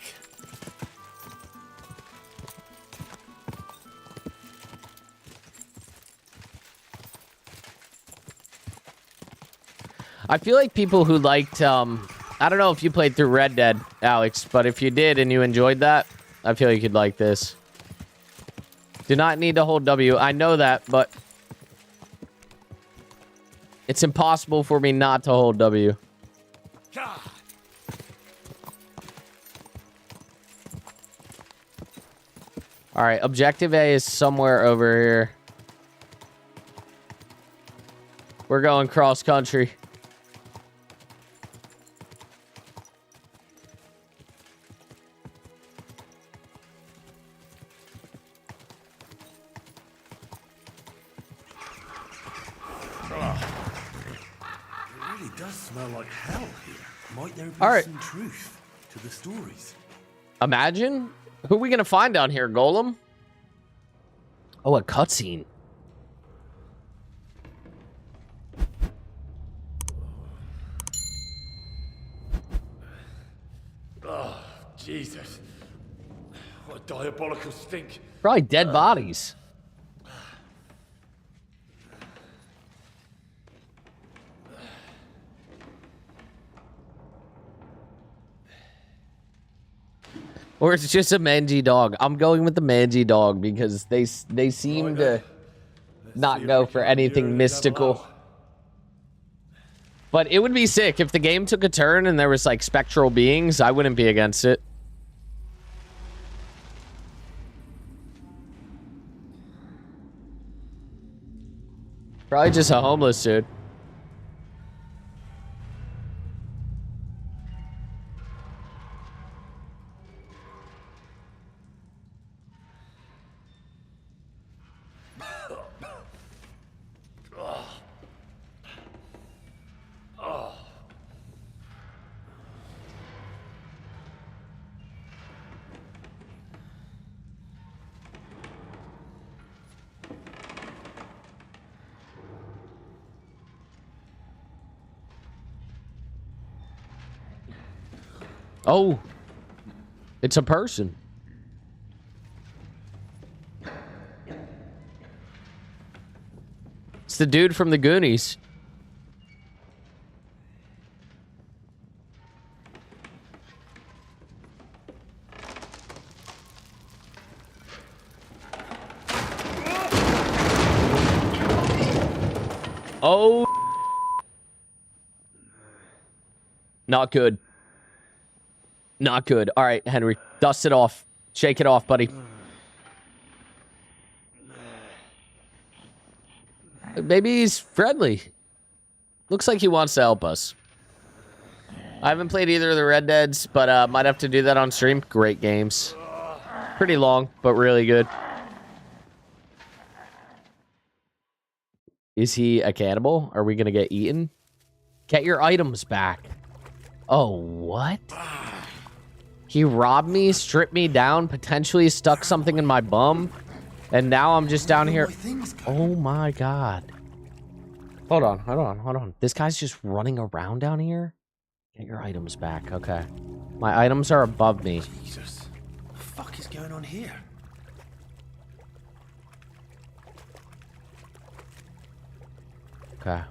I feel like people who liked, I don't know if you played through Red Dead, Alex, but if you did and you enjoyed that, I feel like you'd like this. Do not need to hold W. I know that, but it's impossible for me not to hold W. All right, objective A is somewhere over here. We're going cross country. does smell like hell here. Might there be All right. some truth to the stories? Imagine. Who are we gonna find down here, Golem? Oh, a cutscene. Oh, Jesus. What a diabolical stink. Probably dead bodies. Or it's just a mangy dog. I'm going with the mangy dog because they seem to not go for anything mystical. But it would be sick if the game took a turn and there was like spectral beings. I wouldn't be against it. Probably just a homeless dude. Oh, it's a person. It's the dude from the Goonies. Oh, not good. Not good. All right, Henry, dust it off. Shake it off, buddy. Maybe he's friendly. Looks like he wants to help us. I haven't played either of the Red Deads, but might have to do that on stream. Great games. Pretty long, but really good. Is he a cannibal? Are we going to get eaten? Get your items back. Oh, what? He robbed me, stripped me down, potentially stuck something in my bum, and now I'm just down here. Oh my god. Hold on. This guy's just running around down here? Get your items back. Okay. My items are above me. Jesus. What the fuck is going on here? Okay.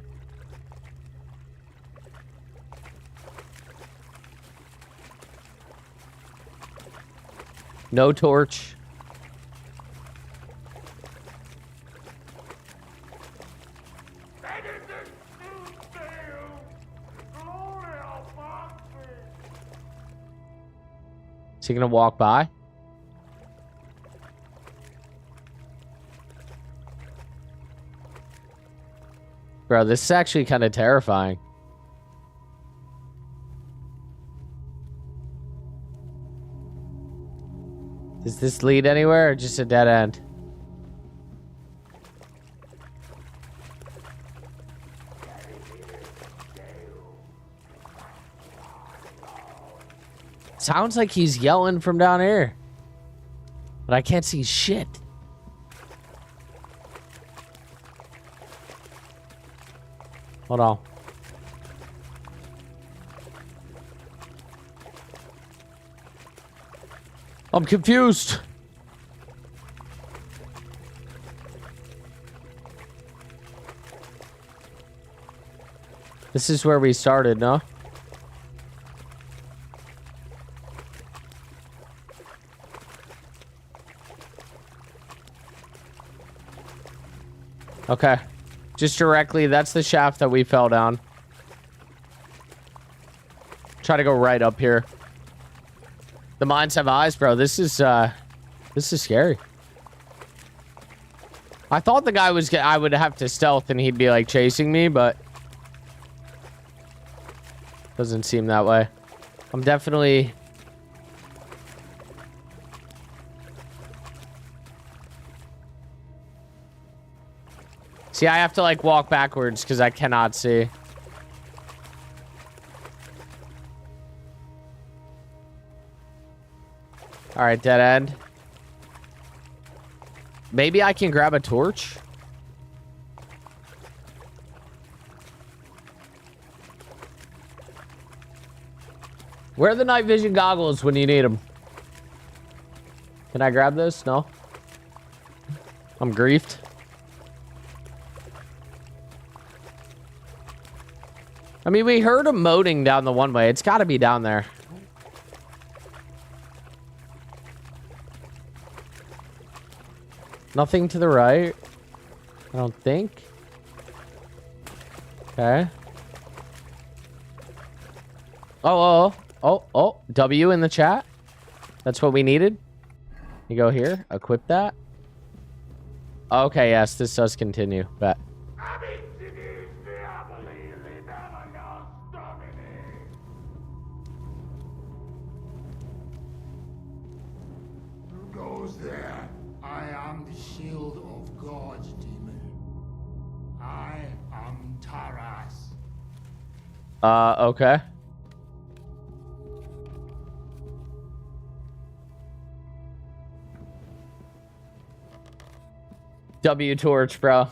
No torch. Is he gonna walk by? Bro, this is actually kind of terrifying. Does this lead anywhere or just a dead end? Sounds like he's yelling from down here. But I can't see shit. Hold on. I'm confused. This is where we started, no? Okay. Just directly, that's the shaft that we fell down. Try to go right up here. The mines have eyes, bro. This is scary. I thought the guy was I would have to stealth and he'd be like chasing me, but doesn't seem that way. I'm definitely See, I have to like walk backwards because I cannot see. All right, dead end. Maybe I can grab a torch. Where are the night vision goggles when you need them? Can I grab this? No. I'm griefed. I mean, we heard him moaning down the one way. It's got to be down there. Nothing to the right. I don't think. Okay. Oh. W in the chat. That's what we needed. You go here. Equip that. Okay, yes, this does continue. Bet. Who goes there? I am the shield of gods, demon. I am Taras. Okay. W torch, bro.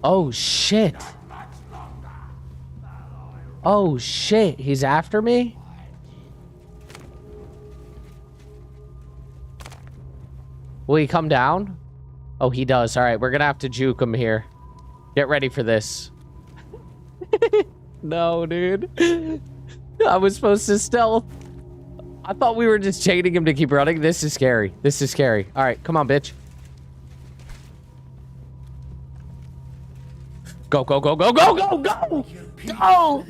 Oh shit. Oh shit, he's after me? Will he come down? Oh, he does. All right, we're gonna have to juke him here. Get ready for this. No, dude. I was supposed to stealth. I thought we were just chaining him to keep running. This is scary. This is scary. All right, come on, bitch. Go, go, go, go, go, go, go! Go!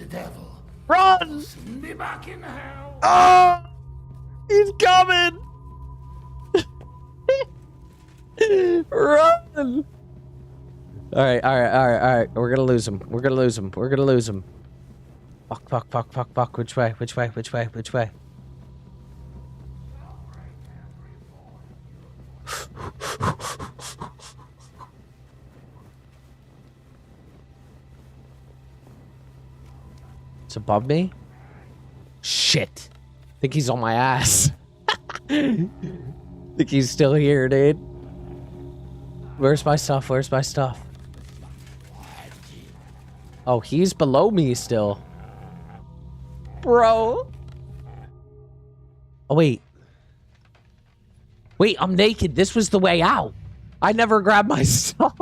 Run! Be back in hell. Oh! He's coming! Run! All right. We're gonna lose him. We're gonna lose him. We're gonna lose him. Fuck. Which way? It's above me? Shit. Think he's on my ass. Think he's still here, dude. Where's my stuff? Oh, he's below me still. Bro. Oh, wait. Wait, I'm naked. This was the way out. I never grabbed my stuff.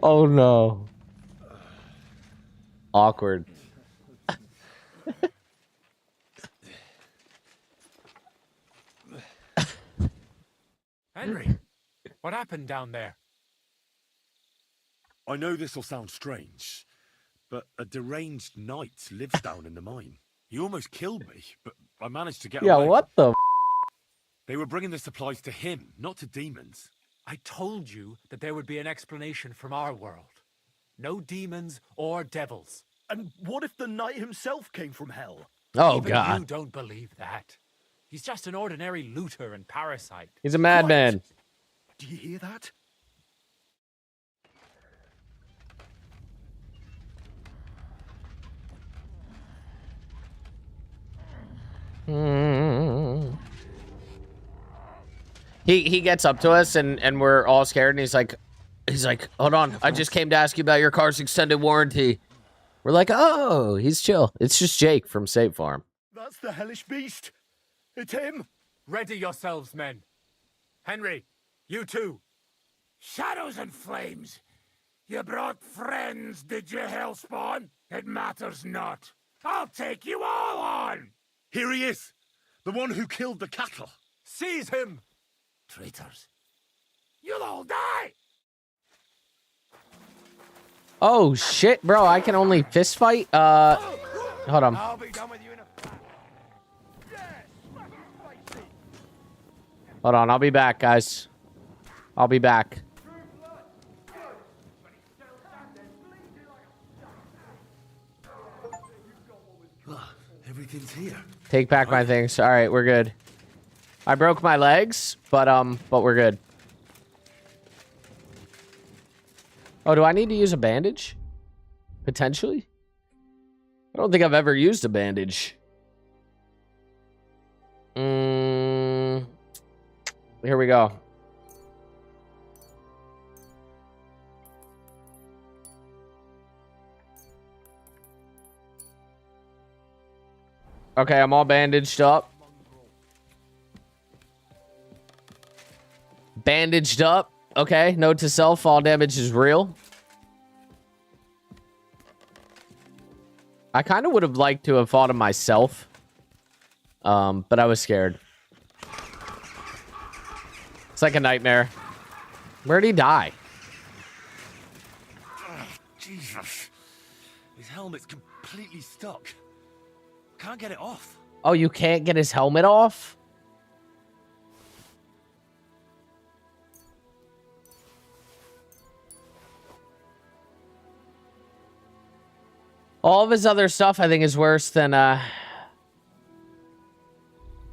Oh, no. Awkward. Henry, what happened down there? I know this'll sound strange, but a deranged knight lives down in the mine. He almost killed me, but I managed to get away. Yeah, what the f? They were bringing the supplies to him, not to demons. I told you that there would be an explanation from our world. No demons or devils. And what if the knight himself came from hell? Oh, Even God. you don't believe that. He's just an ordinary looter and parasite. He's a madman. Do you hear that? He gets up to us and we're all scared and he's like, hold on, I just came to ask you about your car's extended warranty. We're like, oh, he's chill. It's just Jake from State Farm. That's the hellish beast. It's him. Ready yourselves, men. Henry, you too. Shadows and flames. You brought friends, did you, Hellspawn? It matters not. I'll take you all on. Here he is, the one who killed the cattle. Seize him! Traitors. You'll all die. Oh, shit, bro. I can only fist fight? Hold on. I'll be done with you in a... Hold on. I'll be back, guys. I'll be back. Everything's here. Take back my things. All right, we're good. I broke my legs, but we're good. Oh, do I need to use a bandage? Potentially? I don't think I've ever used a bandage. Here we go. Okay, I'm all bandaged up. Bandaged up. Okay, note to self, fall damage is real. I kind of would have liked to have fought him myself. But I was scared. It's like a nightmare. Where'd he die? Jesus. His helmet's completely stuck. Can't get it off. Oh, you can't get his helmet off? All of his other stuff, I think, is worse than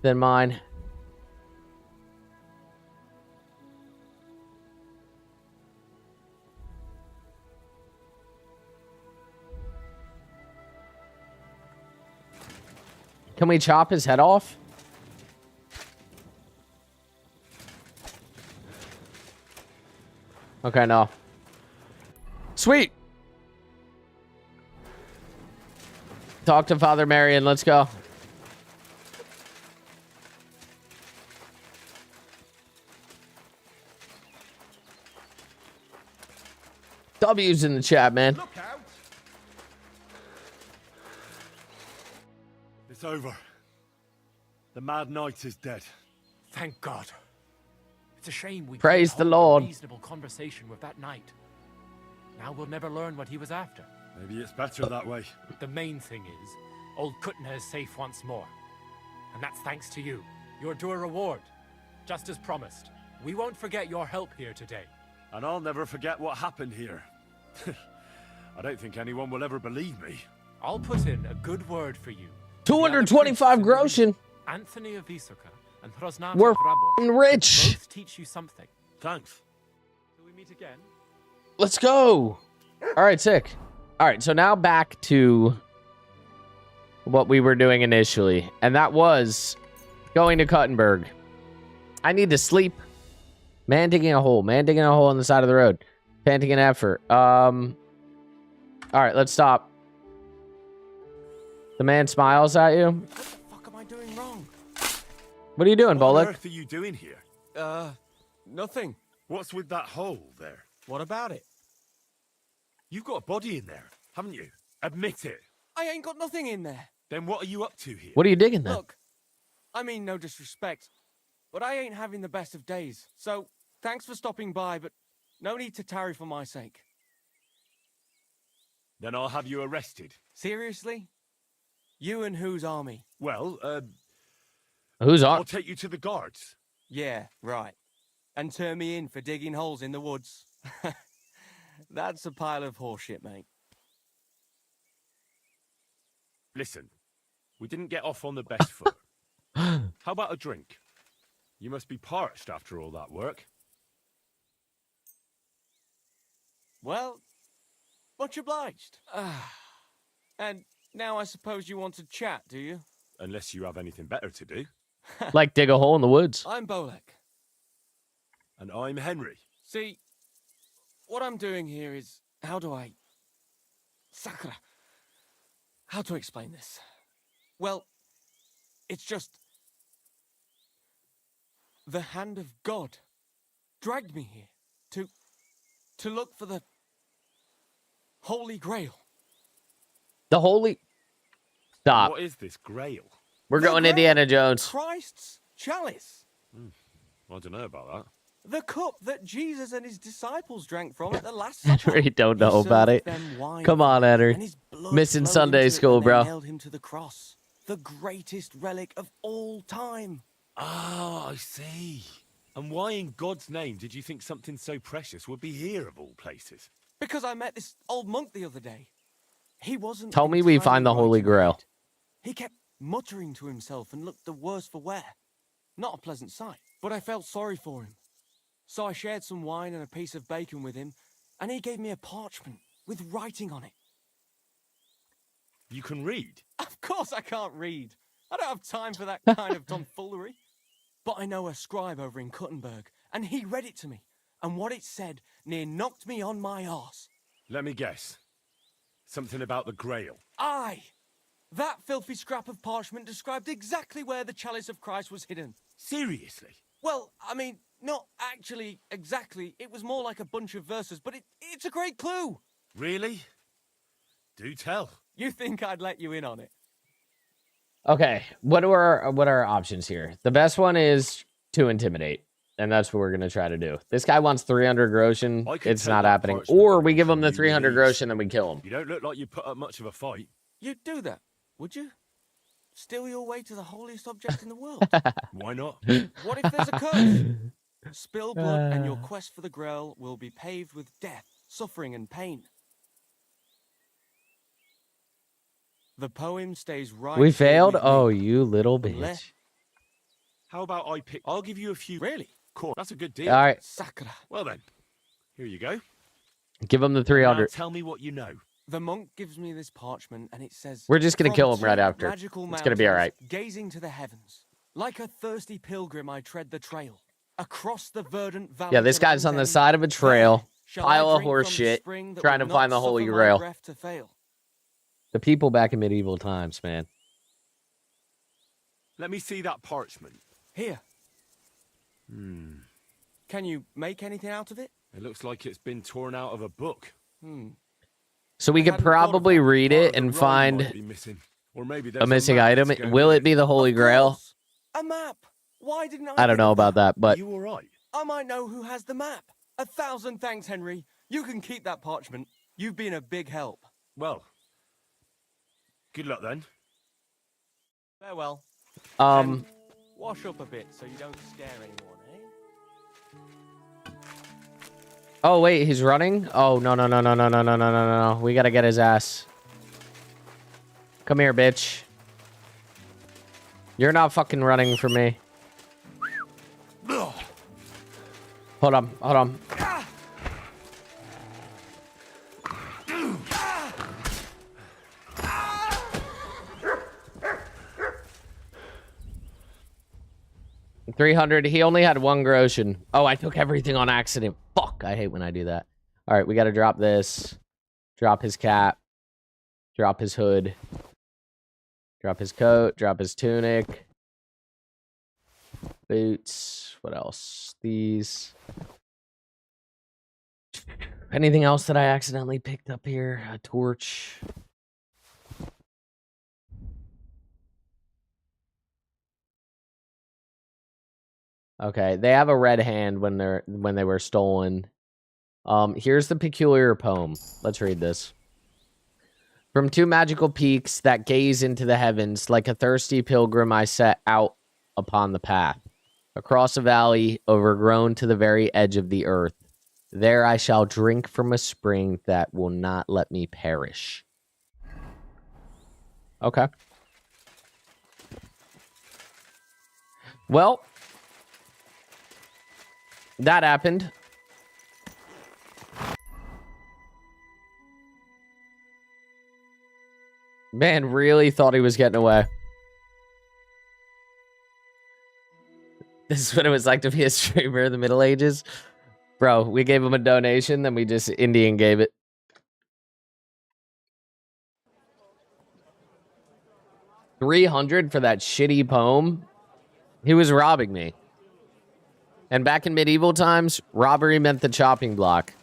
mine. Can we chop his head off? Okay, no. Sweet. Talk to Father Marion. Let's go. W's in the chat, man. Look out! It's over. The Mad Knight is dead. Thank God. It's a shame we Praise couldn't the hold Lord. a reasonable conversation with that knight. Now we'll never learn what he was after. Maybe it's better that way. The main thing is, old Kutna is safe once more. And that's thanks to you. You're due a reward. Just as promised. We won't forget your help here today. And I'll never forget what happened here. I don't think anyone will ever believe me. I'll put in a good word for you. 225 groschen. Anthony of Visuka and Hrosnata We're of Rabor f***ing rich. both teach you something. Thanks. Till we meet again. Let's go. All right, sick. All right, so now back to what we were doing initially, and that was going to Kuttenberg. I need to sleep. Man digging a hole. Man digging a hole on the side of the road. Panting in effort. All right, let's stop. The man smiles at you. What the fuck am I doing wrong? What are you doing, What on Bolek? earth are you doing here? Nothing. What's with that hole there? What about it? You've got a body in there, haven't you? Admit it. I ain't got nothing in there. Then what are you up to here? What are you digging then? Look, I mean no disrespect, but I ain't having the best of days. So, thanks for stopping by, but no need to tarry for my sake. Then I'll have you arrested. Seriously? You and whose army? Well, Who's I'll on? take you to the guards. Yeah, right. And turn me in for digging holes in the woods. That's a pile of horseshit, mate. Listen, we didn't get off on the best foot. How about a drink? You must be parched after all that work. Well, much obliged. And now I suppose you want to chat, do you? Unless you have anything better to do. Like dig a hole in the woods. I'm Bolek. And I'm Henry. See, what I'm doing here is, how do I... Sakura. How to explain this? Well, it's just... The hand of God dragged me here to look for the Holy Grail. The holy... Stop. What is this grail? We're The going Grail, Indiana Jones. Christ's chalice. I don't know about that. The cup that Jesus and his disciples drank from at the Last I Supper. really don't know He about served it. them wine Come on, from it, Henry. and his blood Missing flowed Sunday into it school, when they bro. nailed him to the cross. The greatest relic of all time. Ah, I see. And why in God's name did you think something so precious would be here of all places? Because I met this old monk the other day. He wasn't. Tell me we find the entirely Holy right in Grail. head. He kept muttering to himself and looked the worse for wear. Not a pleasant sight, but I felt sorry for him. So I shared some wine and a piece of bacon with him, and he gave me a parchment with writing on it. You can read? Of course I can't read. I don't have time for that kind of tomfoolery. But I know a scribe over in Kuttenberg, and he read it to me. And what it said near knocked me on my arse. Let me guess. Something about the Grail. Aye! That filthy scrap of parchment described exactly where the chalice of Christ was hidden. Seriously? Well, I mean, not actually exactly. It was more like a bunch of verses, but it's a great clue. Really? Do tell. You think I'd let you in on it? Okay, what are our options here? The best one is to intimidate, and that's what we're gonna try to do. This guy wants 300 groschen. It's not happening. Or we give him the 300 groschen and we kill him. You don't look like you put up much of a fight. You'd do that, would you? Steal your way to the holiest object in the world? Why not? What if there's a curse? Spill blood and your quest for the Grail will be paved with death, suffering, and pain. The poem stays right. We failed? Oh, you little bitch. How about I pick? I'll give you a few. Really? Cool. That's a good deal. All right. Sakura. Well then, here you go. Give him the 300. Now tell me what you know. The monk gives me this parchment and it says... We're just going to kill him right after. It's going to be all right. Gazing to the heavens. Like a thirsty pilgrim, I tread the trail. Across the verdant valley. Yeah, this guy's on the side of a trail. Pile of horse shit. Trying to find the Holy Grail. The people back in medieval times, man. Let me see that parchment. Here. Can you make anything out of it? It looks like it's been torn out of a book. So we could probably read it and find a missing item. Will it be the Holy Grail? A map. Why didn't I don't know about that, but you all right? I might know who has the map. 1,000 thanks, Henry. You can keep that parchment. You've been a big help. Well, good luck then. Farewell. Um, wash up a bit so you don't scare anyone, eh? Oh wait, he's running? Oh no. We gotta get his ass. Come here, bitch. You're not fucking running from me. Hold on. 300. He only had 1 groschen. Oh, I took everything on accident. Fuck, I hate when I do that. All right, we got to drop this. Drop his cap. Drop his hood. Drop his coat. Drop his tunic. Boots. What else? These. Anything else that I accidentally picked up here? A torch. Okay, they have a red hand when they were stolen. Here's the peculiar poem. Let's read this. From 2 magical peaks that gaze into the heavens, like a thirsty pilgrim, I set out upon the path. Across a valley, overgrown to the very edge of the earth. There I shall drink from a spring that will not let me perish. Okay. Well, that happened. Man really thought he was getting away. This is what it was like to be a streamer in the Middle Ages. Bro, we gave him a donation, then we just Indian gave it. $300 for that shitty poem? He was robbing me. And back in medieval times, robbery meant the chopping block.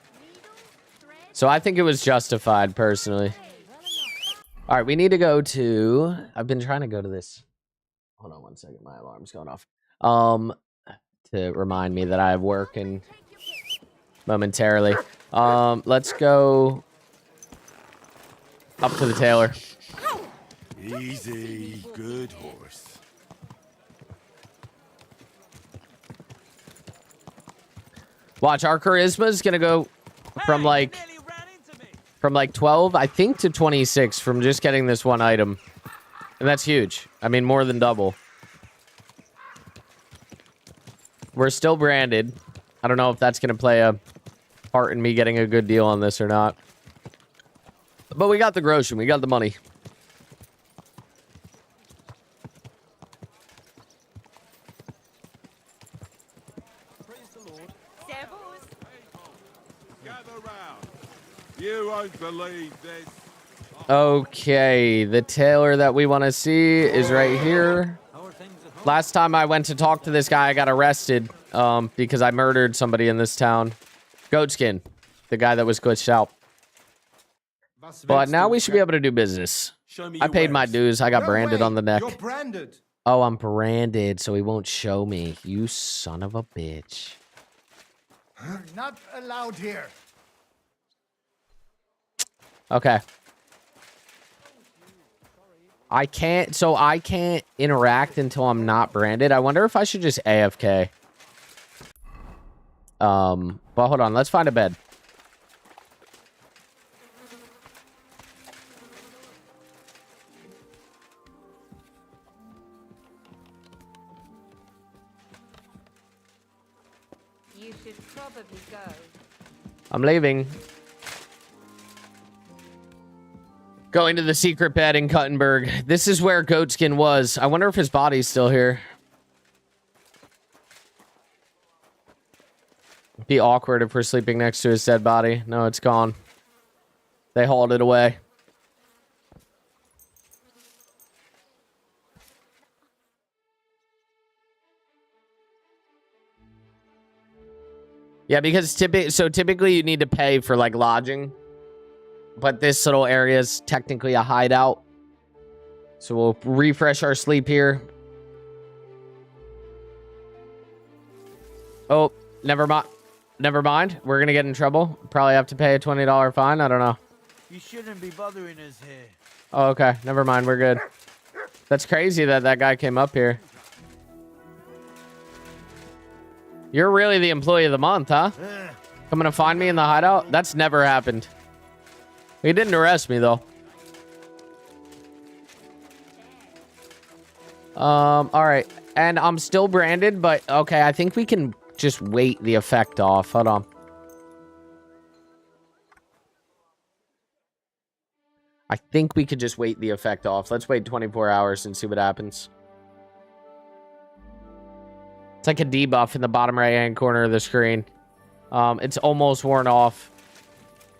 So I think it was justified, personally. All right, we need to go to... I've been trying to go to this. Hold on one second. My alarm's going off. To remind me that I have work and momentarily. Let's go up to the tailor. Easy. Good horse. Watch, our charisma is going to go from like 12, I think, to 26 from just getting this one item. And that's huge. I mean, more than double. We're still branded. I don't know if that's going to play a part in me getting a good deal on this or not. But we got the grocery. We got the money. Gather round. You won't believe this. Okay, the tailor that we want to see is right here. Last time I went to talk to this guy, I got arrested because I murdered somebody in this town. Goatskin, the guy that was glitched out. But now we should be able to do business. I paid my dues. I got branded on the neck. You're branded. Oh, I'm branded, so he won't show me. You son of a bitch. You're not allowed here. Okay. I can't interact until I'm not branded. I wonder if I should just AFK. But hold on, let's find a bed. You should probably go. I'm leaving. Going to the secret bed in Kuttenberg. This is where Goatskin was. I wonder if his body's still here. Be awkward if we're sleeping next to his dead body. No, it's gone. They hauled it away. Yeah, because typically you need to pay for like lodging. But this little area is technically a hideout. So we'll refresh our sleep here. Oh, never mind. Never mind. We're going to get in trouble. Probably have to pay a $20 fine. I don't know. You shouldn't be bothering us here. Oh, okay. Never mind. We're good. That's crazy that that guy came up here. You're really the employee of the month, huh? Coming to find me in the hideout? That's never happened. He didn't arrest me, though. All right. And I'm still branded, but okay, I think we can just wait the effect off. Hold on. I think we could just wait the effect off. Let's wait 24 hours and see what happens. It's like a debuff in the bottom right-hand corner of the screen. It's almost worn off.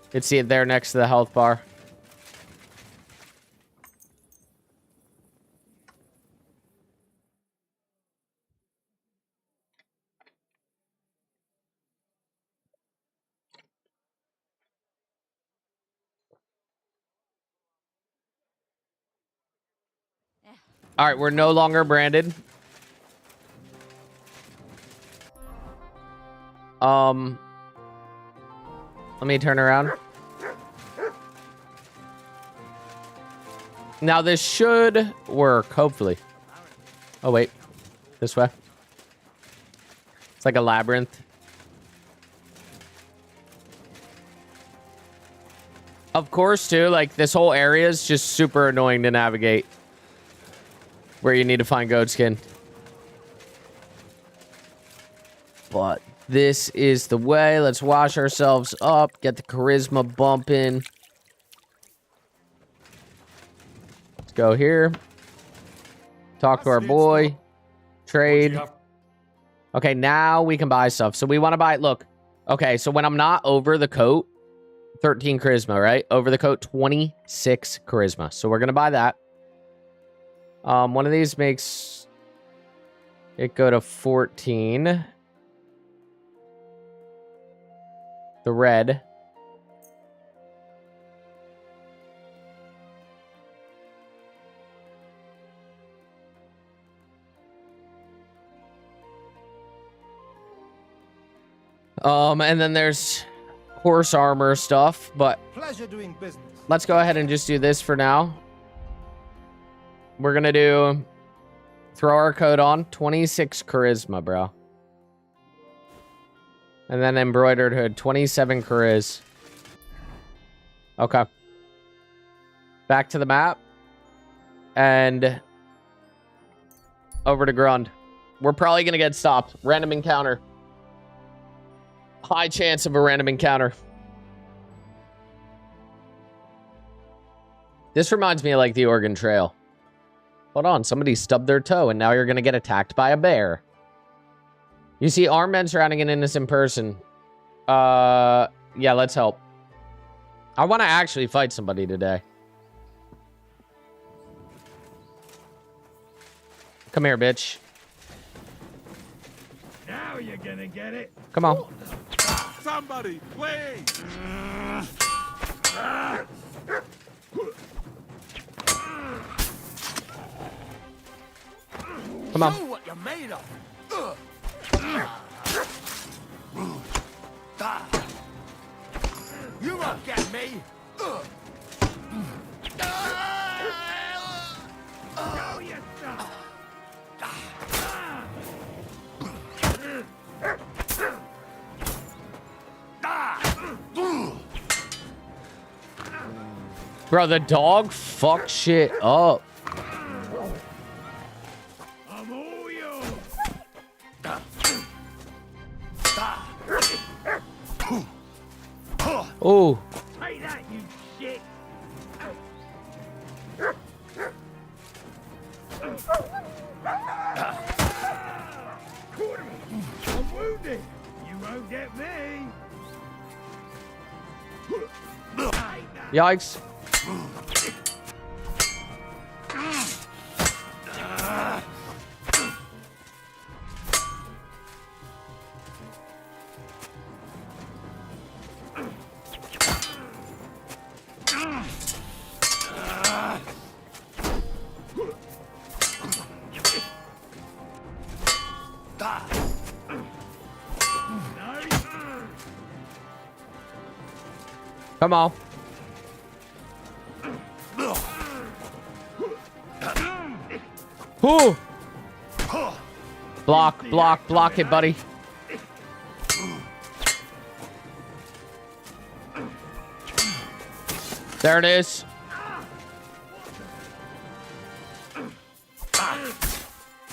You can see it there next to the health bar. All right, we're no longer branded. Let me turn around. Now this should work, hopefully. Oh, wait. This way. It's like a labyrinth. Of course, too, like, this whole area is just super annoying to navigate. Where you need to find Goatskin. But this is the way. Let's wash ourselves up. Get the charisma bumping. Let's go here. Talk to our boy. Trade. Okay, now we can buy stuff. So we want to buy... Look. Okay, so when I'm not over the coat... 13 charisma, right? Over the coat, 26 charisma. So we're going to buy that. One of these makes it go to 14. The red. And then there's horse armor stuff, but Pleasure doing business. let's go ahead and just do this for now. We're gonna do throw our coat on 26 charisma, bro. And then embroidered hood 27 chariz. Okay. Back to the map. And over to Grund. We're probably gonna get stopped. Random encounter. High chance of a random encounter. This reminds me of like the Oregon Trail. Hold on, somebody stubbed their toe and now you're gonna get attacked by a bear. You see armed men surrounding an innocent person. Yeah, let's help. I want to actually fight somebody today. Come here, bitch. Now you're gonna get it. Come on. Somebody, please! Come on. Show what you're made of. You won't get me. Go yourself. Bro, the dog fucked shit up. I'm all yours. Oh. Take that, you shit. I'm wounded. You won't get me. Yikes. Come on. Ooh. Block, block, block it, buddy. There it is.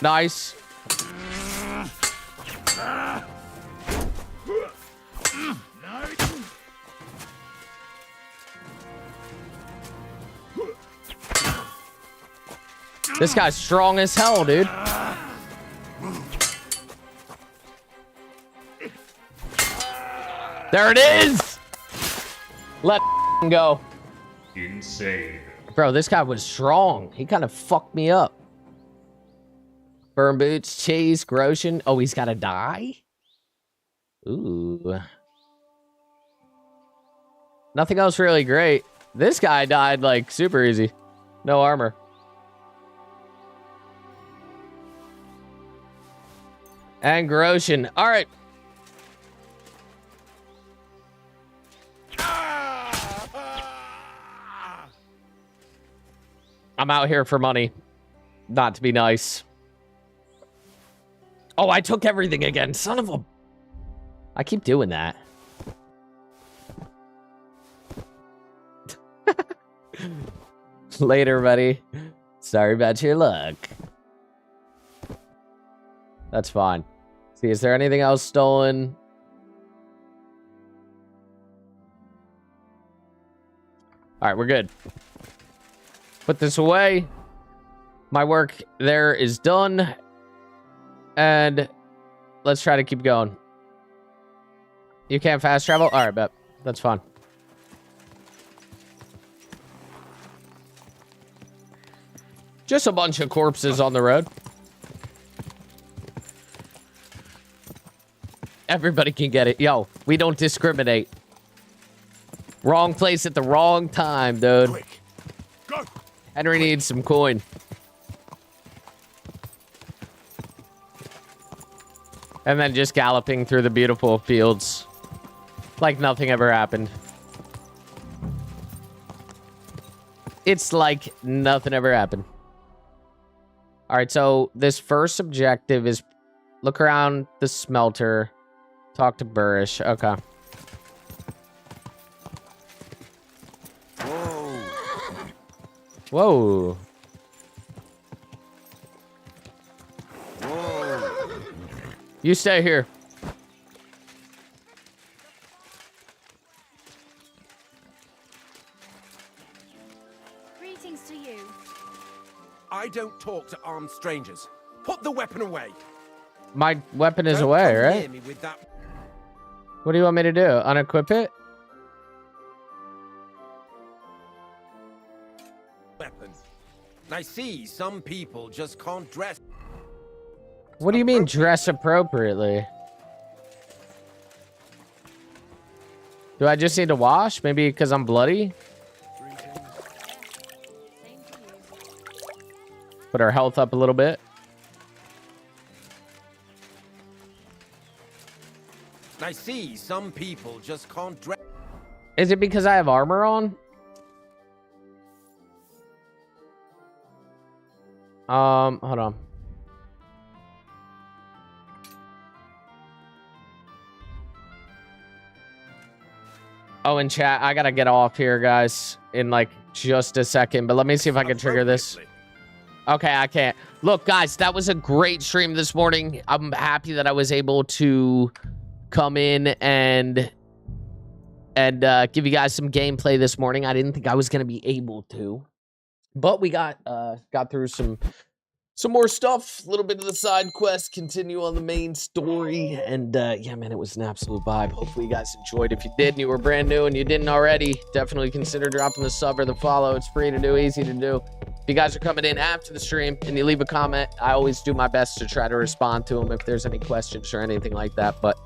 Nice. This guy's strong as hell, dude. There it is! Let go. Insane. Bro, this guy was strong. He kind of fucked me up. Burn boots, cheese, Grosjean. Oh, he's gotta die? Ooh. Nothing else really great. This guy died, like, super easy. No armor. And Grosjean. All right. I'm out here for money. Not to be nice. Oh, I took everything again. Son of a... I keep doing that. Later, buddy. Sorry about your luck. That's fine. See, is there anything else stolen? All right, we're good. Put this away. My work there is done. And let's try to keep going. You can't fast travel? All right, bet. That's fine. Just a bunch of corpses on the road. Everybody can get it. Yo, we don't discriminate. Wrong place at the wrong time, dude. Quick. Go. Henry needs some coin. And then just galloping through the beautiful fields. Like nothing ever happened. It's like nothing ever happened. Alright, so this first objective is look around the smelter. Talk to Burrish. Okay. Whoa. Whoa. You stay here. don't talk to armed strangers. Put the weapon away. My weapon is Don't away, come right? near me with that. What do you want me to do? Unequip it? Weapon. I see some people just can't dress. What do you mean dress appropriately? Do I just need to wash? Maybe because I'm bloody? Put our health up a little bit. I see some people just can't dress. Is it because I have armor on? Hold on. Oh, in chat, I gotta get off here, guys, in like just a second. But let me see if I can trigger this. Okay, I can't. Look, guys, that was a great stream this morning. I'm happy that I was able to come in and give you guys some gameplay this morning. I didn't think I was gonna be able to, but we got through some more stuff, a little bit of the side quest, continue on the main story, and yeah, man, it was an absolute vibe. Hopefully you guys enjoyed. If you did and you were brand new and you didn't already, definitely consider dropping the sub or the follow. It's free to do, easy to do. If you guys are coming in after the stream and you leave a comment, I always do my best to try to respond to them if there's any questions or anything like that. But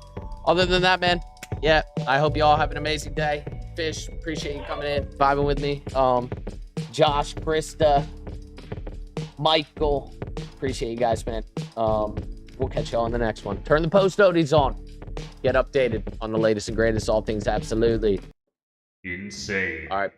other than that, man, yeah, I hope you all have an amazing day. Fish, appreciate you coming in, vibing with me. Josh, Krista, Michael, appreciate you guys, man. We'll catch y'all on the next one. Turn the post notices on. Get updated on the latest and greatest, all things absolutely insane. All right.